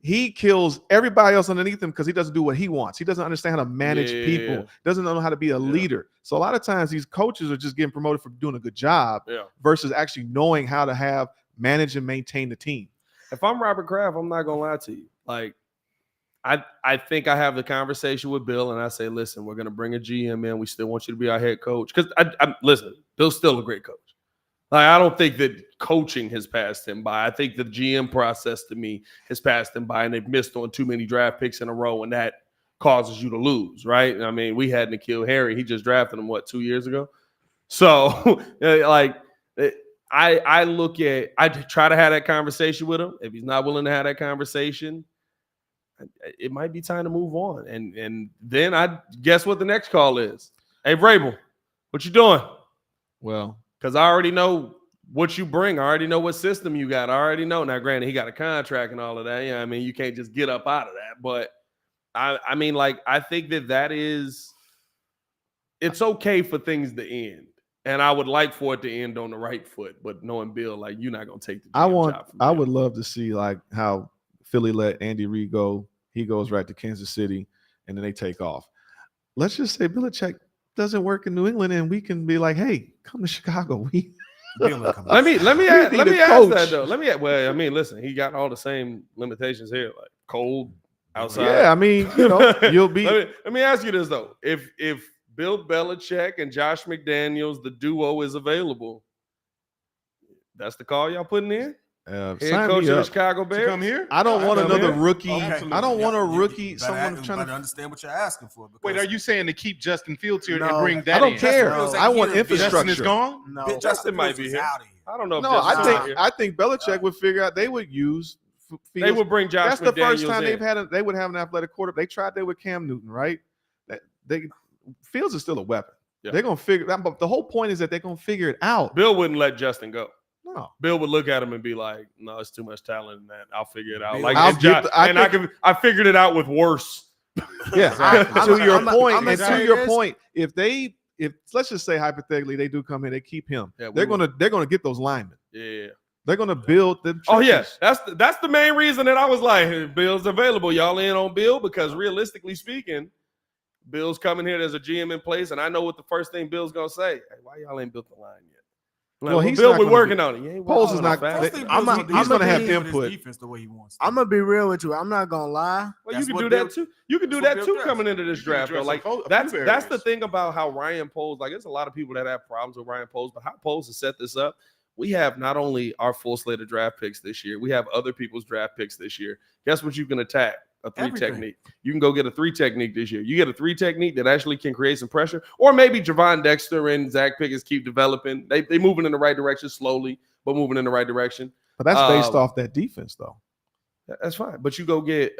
he kills everybody else underneath him because he doesn't do what he wants. He doesn't understand how to manage people, doesn't know how to be a leader. So a lot of times these coaches are just getting promoted for doing a good job versus actually knowing how to manage and maintain the team. If I'm Robert Kraft, I'm not gonna lie to you. Like, I think I have the conversation with Bill, and I say, listen, we're going to bring a GM in. We still want you to be our head coach. Because, listen, Bill's still a great coach. Like, I don't think that coaching has passed him by. I think the GM process, to me, has passed him by, and they've missed on too many draft picks in a row, and that causes you to lose, right? I mean, we had N'Keal Harry. He just drafted him, 2 years ago? So, like, I look at – I try to have that conversation with him. If he's not willing to have that conversation, it might be time to move on. And then I guess what the next call is. Hey, Vrabel, what you doing? Well, because I already know what you bring. I already know what system you got. I already know. Now, granted, he got a contract and all of that. Yeah, I mean, you can't just get up out of that. But I mean, like, I think that is – it's okay for things to end. And I would like for it to end on the right foot. But knowing Bill, like, you're not going to take the GM job from I Bill. would love to see, like, how Philly let Andy Reid go. He goes right to Kansas City, and then they take off. Let's just say Belichick doesn't work in New England, and we can be like, hey, come to Chicago. Let me ask that though. Well, I mean, listen, he got all the same limitations here, like cold outside. Yeah, I mean, you'll be. Let me ask you this though: if Bill Belichick and Josh McDaniels, the duo, is available, that's the call y'all putting in. Head coach of the Chicago Bears. Come here. I don't want another rookie. Okay. I don't want a rookie. Someone trying to understand what you're asking for. Wait, are you saying to keep Justin Fields here No, and bring that I don't in? care. Justin I want Justin infrastructure. is gone? No. Justin might be here. out of here. I don't know. If No, Justin's here. I think Belichick would figure out they would use. They would bring Josh That's the first McDaniels time in. they would have an athletic quarterback. They tried that with Cam Newton, right? Fields is still a weapon. Yeah. They're gonna figure that. But the whole point is that they're gonna figure it out. Bill wouldn't let Justin go. No. Bill would look at him and be like, "No, it's too much talent in that. I'll figure it out." Bill- Like, I'll if get Jo- the- I and think- I figured it out with worse. Yeah. Exactly. To your I'm point, gonna and say to your this. point, if let's just say hypothetically they do come in, they keep him. Yeah, they're gonna get those linemen. Yeah. They're gonna build them. Oh yeah, that's the main reason that I was like, hey, Bill's available. Y'all in on Bill because realistically speaking, Bill's coming here. There's a GM in place, and I know what the first thing Bill's gonna say. Hey, why y'all ain't built the line yet? Like, Well, he's Bill, not we're gonna working be- on it. He ain't Poles working is on not- it fast. they- He's gonna have his input. defense the way he wants. I'm gonna be real with you. I'm not gonna lie. Well, That's you can what do Bill- that too. You can do that's that what too Bill does. coming into this You can draft though. address Like a few that's the areas. thing about how Ryan Poles. Like, there's a lot of people that have problems with Ryan Poles, but how Poles has set this up. We have not only our full slate of draft picks this year, we have other people's draft picks this year. Guess what you can attack? A 3 Everything. technique. You can go get a 3 technique this year. You get a 3 technique that actually can create some pressure, or maybe Javon Dexter and Zach Pickens keep developing. They moving in the right direction slowly, but moving in the right direction. But that's based off that defense, though. That's fine. But you go get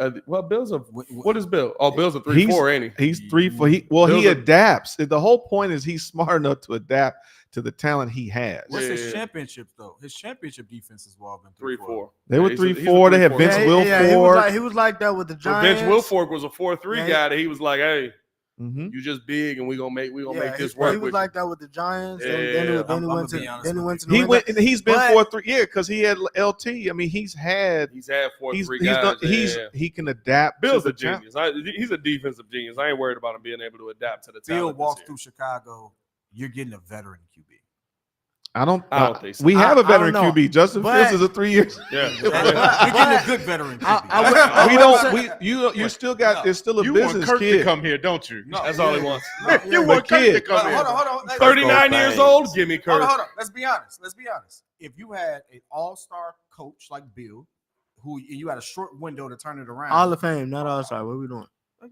Bill's a What- what is Bill? Oh, Bill's a 3-4, ain't he? He's 3-4. He Bill's a- adapts. The whole point is he's smart enough to adapt to the talent he has. What's Yeah. his championship though? His championship defense has well been 3-4. They were He's a 3-4. They had 3-4 Vince guy. Wilfork. He was like that with the But Giants. Vince Wilfork was a 4-3 Yeah, guy that he was like, hey, Mhm. you just big and we gonna make this he work. was with like that with the Giants. Yeah, and then he I'm went gonna to be honest then he with went to you. New He England. went and he's been But- 4-3. Yeah, because he had LT. I mean, he's you. He's had 4-3 guys. he can adapt. Bill's to a the talent. genius. He's a defensive genius. I ain't worried about him being able to adapt to the Bill talent. walks this through Chicago. You're getting a veteran QB. I don't think so. We have I a veteran don't know. QB. Justin But- Fields is a 3 years. year. You're Yeah. getting a good veteran QB. We don't. You still got. There's still a You want business Kirk kid. to come here, don't you? No. That's all he wants. You want Kirk to come here. Hold on. 39 years old. Give me Kirk. Hold on. Let's be honest. If you had an all-star coach like Bill, who you had a short window to turn it around, Hall of Fame, not all star. What are we doing?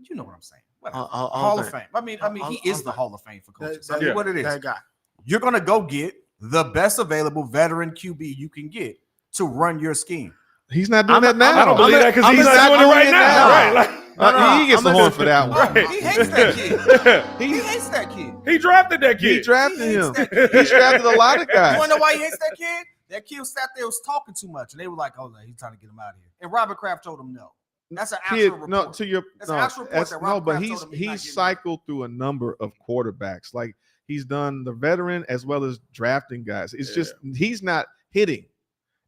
you know what I'm saying. Whatever. Hall Hall of of Fame. Fame. I mean, he is the Hall of Fame for coaches. I That- mean, what it is. That guy. You're gonna go get the best available veteran QB you can get to run your scheme. He's not doing that now. I don't believe that because I'm he's not not doing it doing right it now. now. Right? Like, He gets the horn for that one. Right. He hates that kid. he, He hates that kid. he drafted that He kid. drafted He hates him. that kid. He drafted a lot of You guys. want to know why he hates that kid? That kid sat there was talking too much, and they were like, "Oh, no, he's trying to get him out of here." And Robert Kraft told him no. That's an actual Kid, report. no, to your That's an actual report that's- that no, Robert but Kraft he's told him he's not he's getting cycled through a number of quarterbacks. Like he's done the veteran as well as drafting guys. It's just he's not hitting,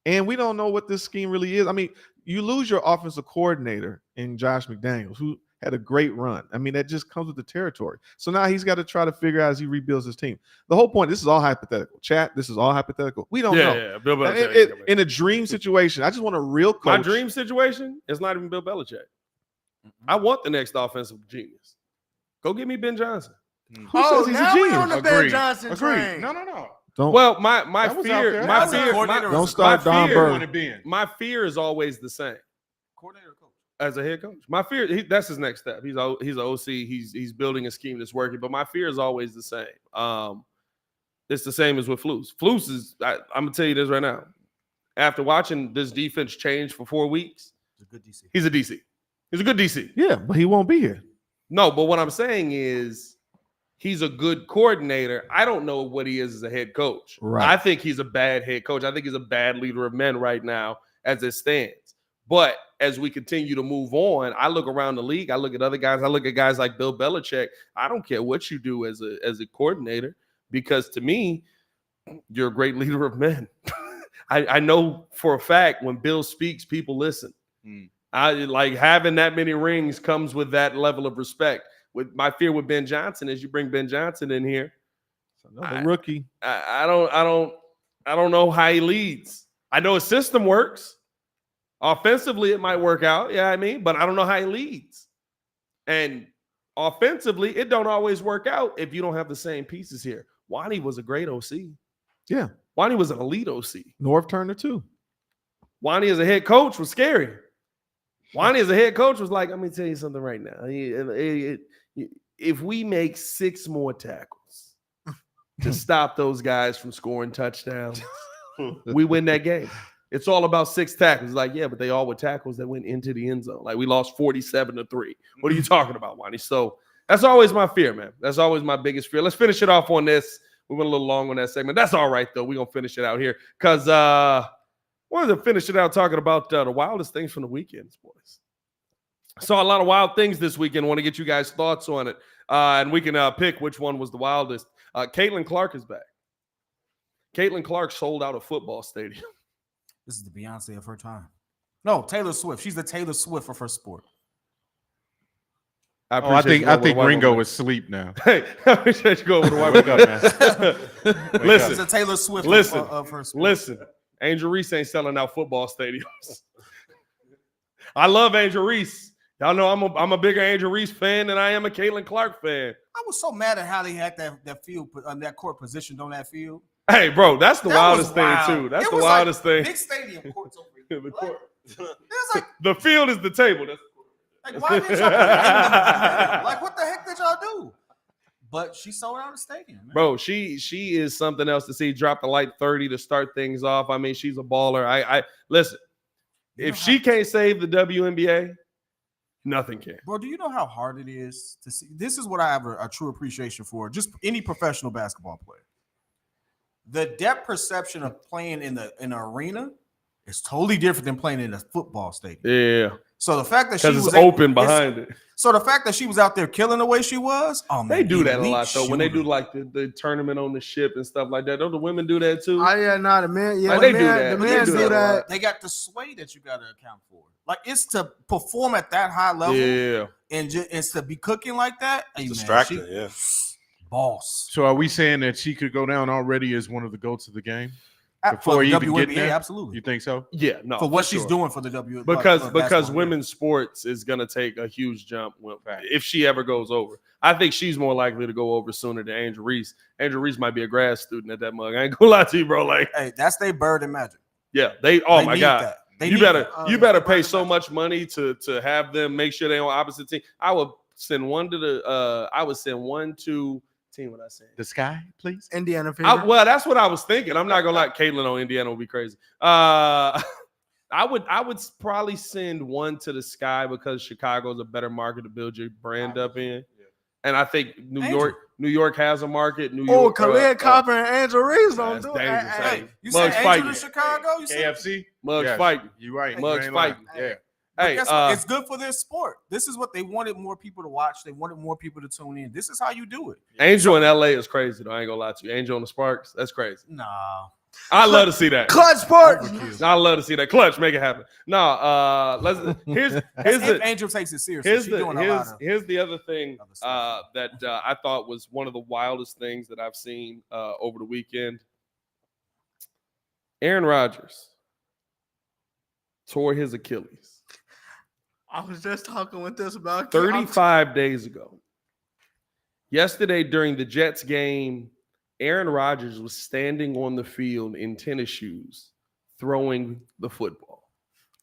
and we don't know what this scheme really is. I mean, you lose your offensive coordinator in Josh McDaniels, who had a great run. I mean, that just comes with the territory. So now he's got to try to figure out as he rebuilds his team. The whole point, this is all hypothetical. Chat, this is all hypothetical. We don't know. Yeah, Bill Belichick. In a dream situation, I just want a real coach. My dream situation is not even Bill Belichick. I want the next offensive genius. Go get me Ben Johnson. Who Oh, says he's a now we genius? on the Ben Agreed. Johnson Agreed. train. No. Don't Well, my That was out fear, there. my As a fear, coordinator, don't as a start coach. Don fear- Berg. my fear is always the same. Coordinator or coach? As a head coach, my fear that's his next step. He's an OC. He's building a scheme that's working, but my fear is always the same. It's the same as with Flus. Flus is. I'm gonna tell you this right now. After watching this defense change for 4 weeks, He's a good DC. he's a DC. He's a good DC. Yeah, but he won't be here. No, but what I'm saying is he's a good coordinator. I don't know what he is as a head coach. Right. I think he's a bad head coach. I think he's a bad leader of men right now as it stands. But as we continue to move on, I look around the league. I look at other guys. I look at guys like Bill Belichick. I don't care what you do as a coordinator, because to me, you're a great leader of men. I know for a fact when Bill speaks, people listen. I like having that many rings comes with that level of respect. With my fear with Ben Johnson is you bring Ben Johnson in here. Another rookie. I don't know how he leads. I know his system works. Offensively, it might work out. Yeah, I mean, but I don't know how he leads. And offensively, it don't always work out if you don't have the same pieces here. Wani was a great OC. Yeah. Wani was an elite OC. North Turner too. Wani as a head coach was scary. Wani as a head coach was like, let me tell you something right now. If we make 6 more tackles to stop those guys from scoring touchdowns, we win that game. It's all about 6 tackles. Like, yeah, but they all were tackles that went into the end zone. Like, we lost 47-3. What are you talking about, Wani? So that's always my fear, man. That's always my biggest fear. Let's finish it off on this. We went a little long on that segment. That's all right, though. We're going to finish it out here because wanted to finish it out talking about the wildest things from the weekends, boys. Saw a lot of wild things this weekend. Want to get you guys' thoughts on it. And we can pick which one was the wildest. Caitlin Clark is back. Caitlin Clark sold out a football stadium. This is the Beyonce of her time. No, Taylor Swift. She's the Taylor Swift of her sport. I think Ringo is asleep now. Hey, I appreciate you going with the white Wake up, man. Listen, She's the Taylor Swift of her sport. Listen, Angel Reese ain't selling out football stadiums. I love Angel Reese. Y'all know I'm a bigger Angel Reese fan than I am a Caitlin Clark fan. I was so mad at how they had that field, that court positioned on that field. Hey, bro, that's the That wildest was wild. thing too. That's It the was wildest like thing. Big stadium courts over here. The What? court- It was like The field is the table. That's why did y'all like what the heck did y'all do? But she sold out the stadium, man. Bro, she is something else to see. Drop the light 30 to start things off. I mean, she's a baller. I listen. You If know she how- can't save the WNBA, nothing can. Bro, do you know how hard it is to see? This is what I have a true appreciation for. Just any professional basketball player. The depth perception of playing in an arena is totally different than playing in a football stadium. Yeah, So the fact that she because was it's open behind it. So the fact that she was out there killing the way she was, oh man, They do that a elite lot though. When they do shooter. like the tournament on the ship and stuff like that, don't the women do that too? Oh yeah, no, the men, yeah, Like, the they do men, that. the They men do do that a that. lot. They got the sway that you got to account for. Like it's to perform at that high level Yeah, and it's to be cooking like that. Hey, man, Distracting, she- yeah. boss. So are we saying that she could go down already as one of the goats of the game? For Before the you even get WNBA, there? absolutely. You think so? yeah, no, For what she's sure. doing for the WNBA. because for basketball, women's sports is going to take a huge jump if she ever goes over. I think she's more likely to go over sooner than Angel Reese. Angel Reese might be a grad student at that mug. I ain't gonna lie to you, bro. Like, Hey, that's their bird and magic. yeah, they. Oh They my need god, that. They you need better that. you better pay Bird so and much money to have them make sure they on opposite team. I would send one to the. I would send one to team. What I said. The sky, please. Indiana Fever. Well, that's what I was thinking. I'm not gonna lie. Caitlin on Indiana would be crazy. I would probably send one to the Sky because Chicago's a better market to build your brand up in, and I think New York has a market. New Oh, York, Khalid Copper and Angel Reese don't that's do it. dangerous. Hey, Hey, you Mugs said fighting. Angel to Chicago? You said KFC. Mugs Yes, fighting. You're right. Mugs You ain't lying. fighting. Yeah. But Hey, guess what? It's good for their sport. This is what they wanted more people to watch. They wanted more people to tune in. This is how you do it. Angel in LA is crazy though. I ain't gonna lie to you. Angel on the Sparks, that's crazy. Nah. I love to see that. Clutch Sports. I love to see that. Clutch, make it happen. No, let's here's If the Angel takes it seriously. here's She's the doing a lot of here's the other thing other stuff. that I thought was one of the wildest things that I've seen over the weekend. Aaron Rodgers tore his Achilles. I was just talking with this about 35 days ago. Yesterday during the Jets game, Aaron Rodgers was standing on the field in tennis shoes, throwing the football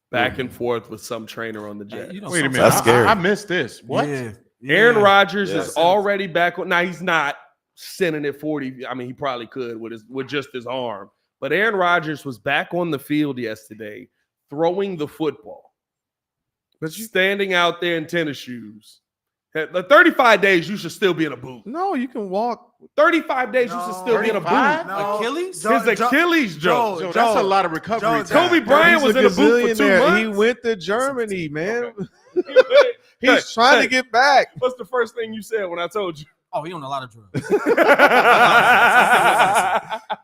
back and forth with some trainer on the Jets. Wait a minute. That's scary. I missed this. What? Yeah. Aaron Rodgers Yeah. is already back on. Now he's not sending it 40. I mean, he probably could with just his arm. But Aaron Rodgers was back on the field yesterday, throwing the football. But standing out there in tennis shoes. The 35 days, you should still be in a boot. No, you can walk. 35 days, you should still be in a 35? boot. No. Achilles? His Achilles, Joe. Joe, that's a lot of recovery. Joe, time. Kobe Bryant was in a boot for 2 gazillionaire. months. He went to Germany, man. Okay. He's trying to get back. What's the first thing you said when I told you? Oh, he on a lot of drugs.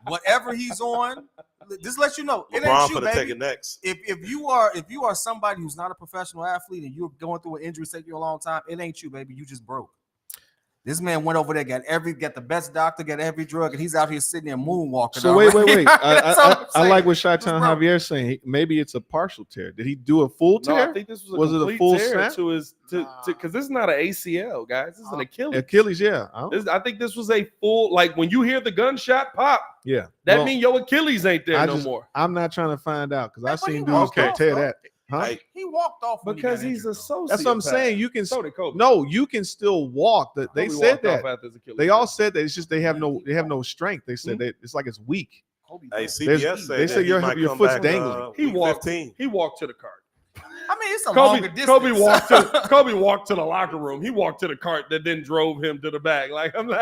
Whatever he's on, just let you know. It LeBron ain't you, for the take baby. it next. If you are somebody who's not a professional athlete and you're going through an injury taking you a long time, it ain't you, baby. You just broke. This man went over there, got the best doctor, got every drug, and he's out here sitting there moonwalking. So wait. That's all I'm I like saying. what Shaitan Javier's saying. Maybe it's a partial tear. Did he do a full No, tear? I think this Was it a complete full tear snap? to his because this is not an ACL, guys. This is an Achilles. Achilles, yeah. I don't- I think this was a full, like when you hear the gunshot pop, yeah. that Well, means your Achilles ain't there no just- more. I'm not trying to find out because Man, I've but he seen dudes walked that off, tear though. that. Huh? Hey, He walked off when he Because got he's a injured, though. sociopath. That's what I'm saying. You can So did Kobe. no, you can still walk. They Kobe said walked off that. after his Achilles They all tear. said that. It's just they have no strength. They said that it's like it's weak. Kobe hey, walked. CBS said they that say he your might come foot's back, dangling. He week walked. 15. He walked to the cart. I mean, it's a longer distance. Kobe walked to the locker room. He walked to the cart that then drove him to the back. Like I'm like,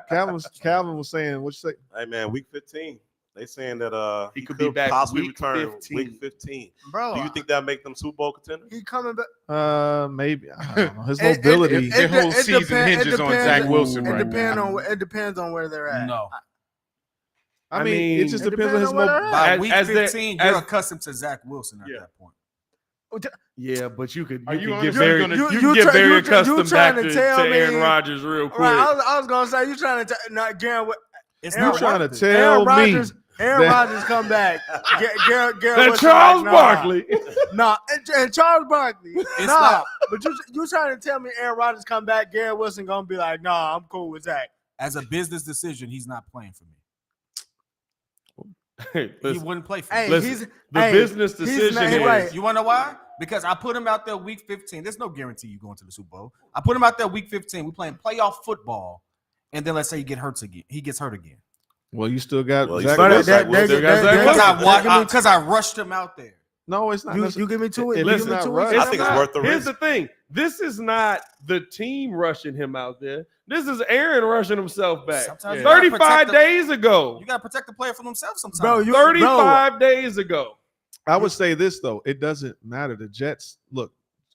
Calvin was saying, what you say? Hey man, week 15. They saying that He could be back possibly week return 15. week 15. bro. Do you think that make them Super Bowl contenders? he coming back? Maybe I don't know. His It- mobility. Their whole it season depend- it hinges on depends- Zach Wilson It right depends now. on it depends on where they're at. No. I I mean, mean, it just it depends on his depends on where mobility. they're at. By As- week as they're- 15, as- you're accustomed to Zach Wilson at Yeah. that point. yeah, but you could Are you get honestly very gonna- you you can get try- very you accustomed trying back to to tell Aaron me- Rodgers real quick. Right, I was gonna say you trying to not guarantee. It's You not trying to worth it. tell Aaron me Rodgers, Aaron that- Rodgers come back. Garrett That Wilson Charles like, nah. Barkley. Nah, and Charles Barkley. Nah, not- but you trying to tell me Aaron Rodgers come back, Garrett Wilson gonna be like, nah, I'm cool with Zach. As a business decision, he's not playing for me. Hey, He listen, wouldn't play for Hey, me. listen, he's the hey, business he's decision not- is right. You want to know why? Because I put him out there week 15. There's no guarantee you going to the Super Bowl. I put him out there week 15. We're playing playoff football, and then let's say he gets hurt again. well, you still got Well, you Zach still got Wilson. Zach Wilson. Because I rushed him out there. No, it's not. You give me two weeks. If You he's give me not 2 rushed- weeks. I think it's worth the Here's risk. the thing. This is not the team rushing him out there. This is Aaron rushing himself back. Sometimes you gotta 35 protect the- days ago. You got to protect the player from himself sometimes. Bro, you 35 days ago. I would say this though. It doesn't matter. The Jets look.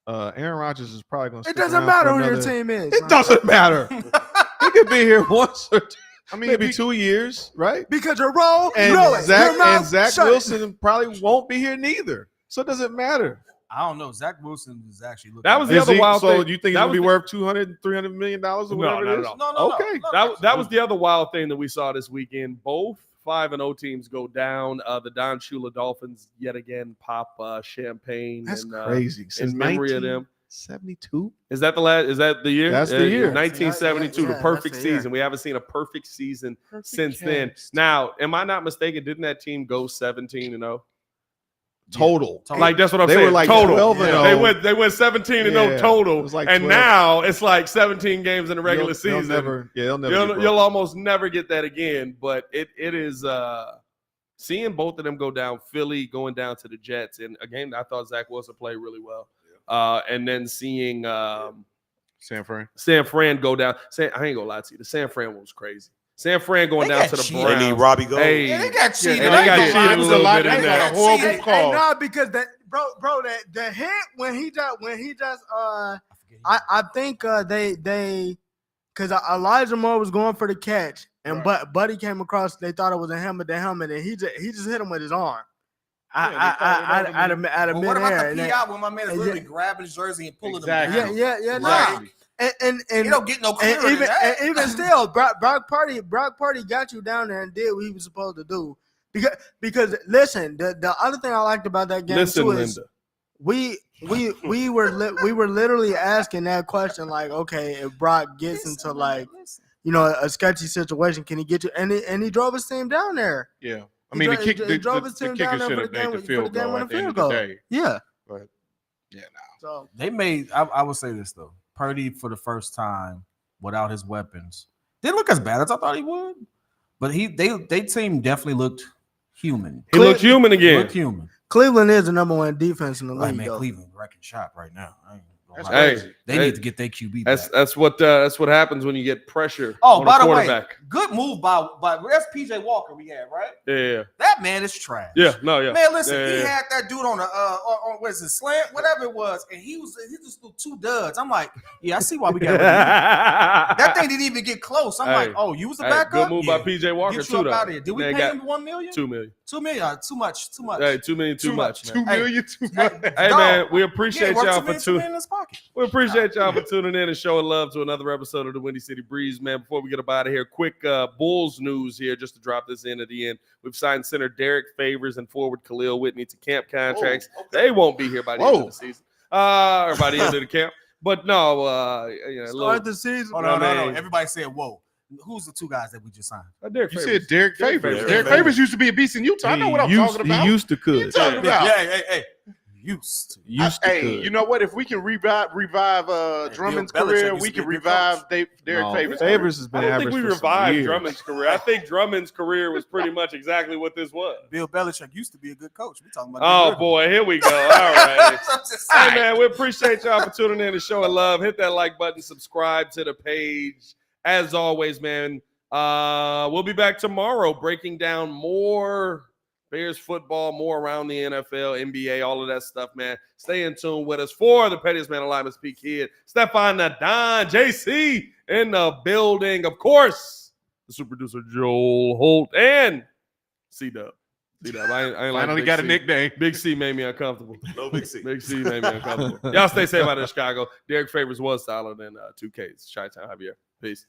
Aaron Rodgers is probably going to. It doesn't matter who your team is. It doesn't matter. He could be here once or two, I mean, maybe if 2 years, right? Because you're wrong. And know it. Zach Your mouth and Zach shut. Wilson probably won't be here neither. So it doesn't matter. I don't know. Zach Wilson is actually looking. That was the Is other he, wild so thing. you think he's That going to be was worth 200, $300 million or No, whatever not it at is? all. no. Okay. That was the other wild thing that we saw this weekend. Both 5-0 teams go down. The Don Shula Dolphins yet again pop champagne. That's and, crazy. Since in memory of them. 1972. Is that the last? Is that the year? That's the year. 1972, Yeah, the that's perfect the year. season. We haven't seen a perfect season since then. Now, am I not mistaken? Didn't that team go 17-0? Total. Like that's what I'm They saying. were like total. 12-0. They went 17-0 Yeah, total. it was like and 12. now it's like 17 games in the regular They'll season. never get broke. You'll almost never get that again. But it is seeing both of them go down, Philly going down to the Jets, and again, I thought Zach Wilson played really well. And then seeing San Fran. San Fran go down. I ain't gonna lie to you, the San Fran one was crazy. San Fran going They down got to the cheated. Browns. They need Robbie Gold. Hey, Yeah, they got cheated. and they got They cheated a It was a little lot. bit in They there. got a horrible Hey, call. no, because that bro, the hit when he just I think they because Elijah Moore was going for the catch and Buddy came across. They thought it was a helmet to helmet, and he just hit him with his arm. Out of Well, what about midair. the And PI when my man is and literally yeah. grabbing his jersey and pulling Exactly. him down? yeah, Right. and You don't get no clearer and than that. even still, Brock Purdy got you down there and did what he was supposed to do. Because listen, the other thing I liked about that game Listen, too is Linda. we were literally asking that question like, okay, if Brock gets into like a sketchy situation, can he get you? And he drove his team down there. Yeah. I He mean, dro- he drove his the team kicker down there should for have the made game the for the field game goal winning at the end field of the goal. day. Yeah. But yeah, So They made. I would say this though. Purdy for the first time without his weapons didn't look as bad as I thought he would. But they team definitely looked human. He looked human again. Looked human. Cleveland is the number one defense in the Like league. man, though. Cleveland wrecking shop right now. I ain't gonna that's lie. crazy. They need to get their QB That's back. that's what happens when you get pressure. Oh, on by a the way, quarterback. good move by that's PJ Walker we had, right? Yeah, That man is trash. yeah, no, yeah. Man, listen, Yeah, he yeah. had that dude on what is it, slant, whatever it was, and he just threw 2 duds. I'm like, yeah, I see why we got rid of you. That thing didn't even get close. I'm Hey, like, oh, you was a Hey, backup? good move by Yeah. PJ Walker Get you too. up Though. out of here. Did we Man, pay got him $1 million? $2 million. $2 million. Too much. Hey, $2 million too much. $2 Man. million too Hey, much. Hey dog. man, we appreciate Yeah, y'all $2 for million tuning. in his pocket. We appreciate y'all for tuning in and showing love to another episode of the Windy City Breeze, man. Before we get up out of here, quick Bulls news here, just to drop this in at the end. We've signed center Derek Favors and forward Khalil Whitney to camp contracts. Oh, okay. They won't be here by the end of the season, or by the end of the camp. But no, Start the season. Oh, I no. mean- Everybody said, whoa. Who's the 2 guys that we just signed? Derek You Favors. said Derek Derek Favors. Favors. Derek Favors used to be a beast in Utah. I know what I'm talking about. He used to What are you could. talking about? Hey. Used to. Used to Hey, could. you know what? If we can revive Drummond's Bill Belichick career, used we to be can a good revive coach. Derek No, Favors. Favors has I been don't average think we for some revived years. Drummond's career. I think Drummond's career was pretty much exactly what this was. Bill Belichick used to be a good coach. We talking about. Oh Dick boy, here we go. All right. Rivers. I'm just Hey saying. man, we appreciate y'all for tuning in and showing love. Hit that like button, subscribe to the page. As always, man, we'll be back tomorrow breaking down more Bears football, more around the NFL, NBA, all of that stuff, man. Stay in tune with us. For the Pettiest Man Alive, Speak Kid, Stefan Nadon, JC in the building. Of course, the super producer Joel Holt and C-Dub. C-Dub. I ain't like Finally Big got a C. nickname. Big C made me uncomfortable. No big C. Big C made me uncomfortable. Y'all stay safe out of Chicago. Derek Favors was solid in 2Ks. Chi-Town Javier. Peace.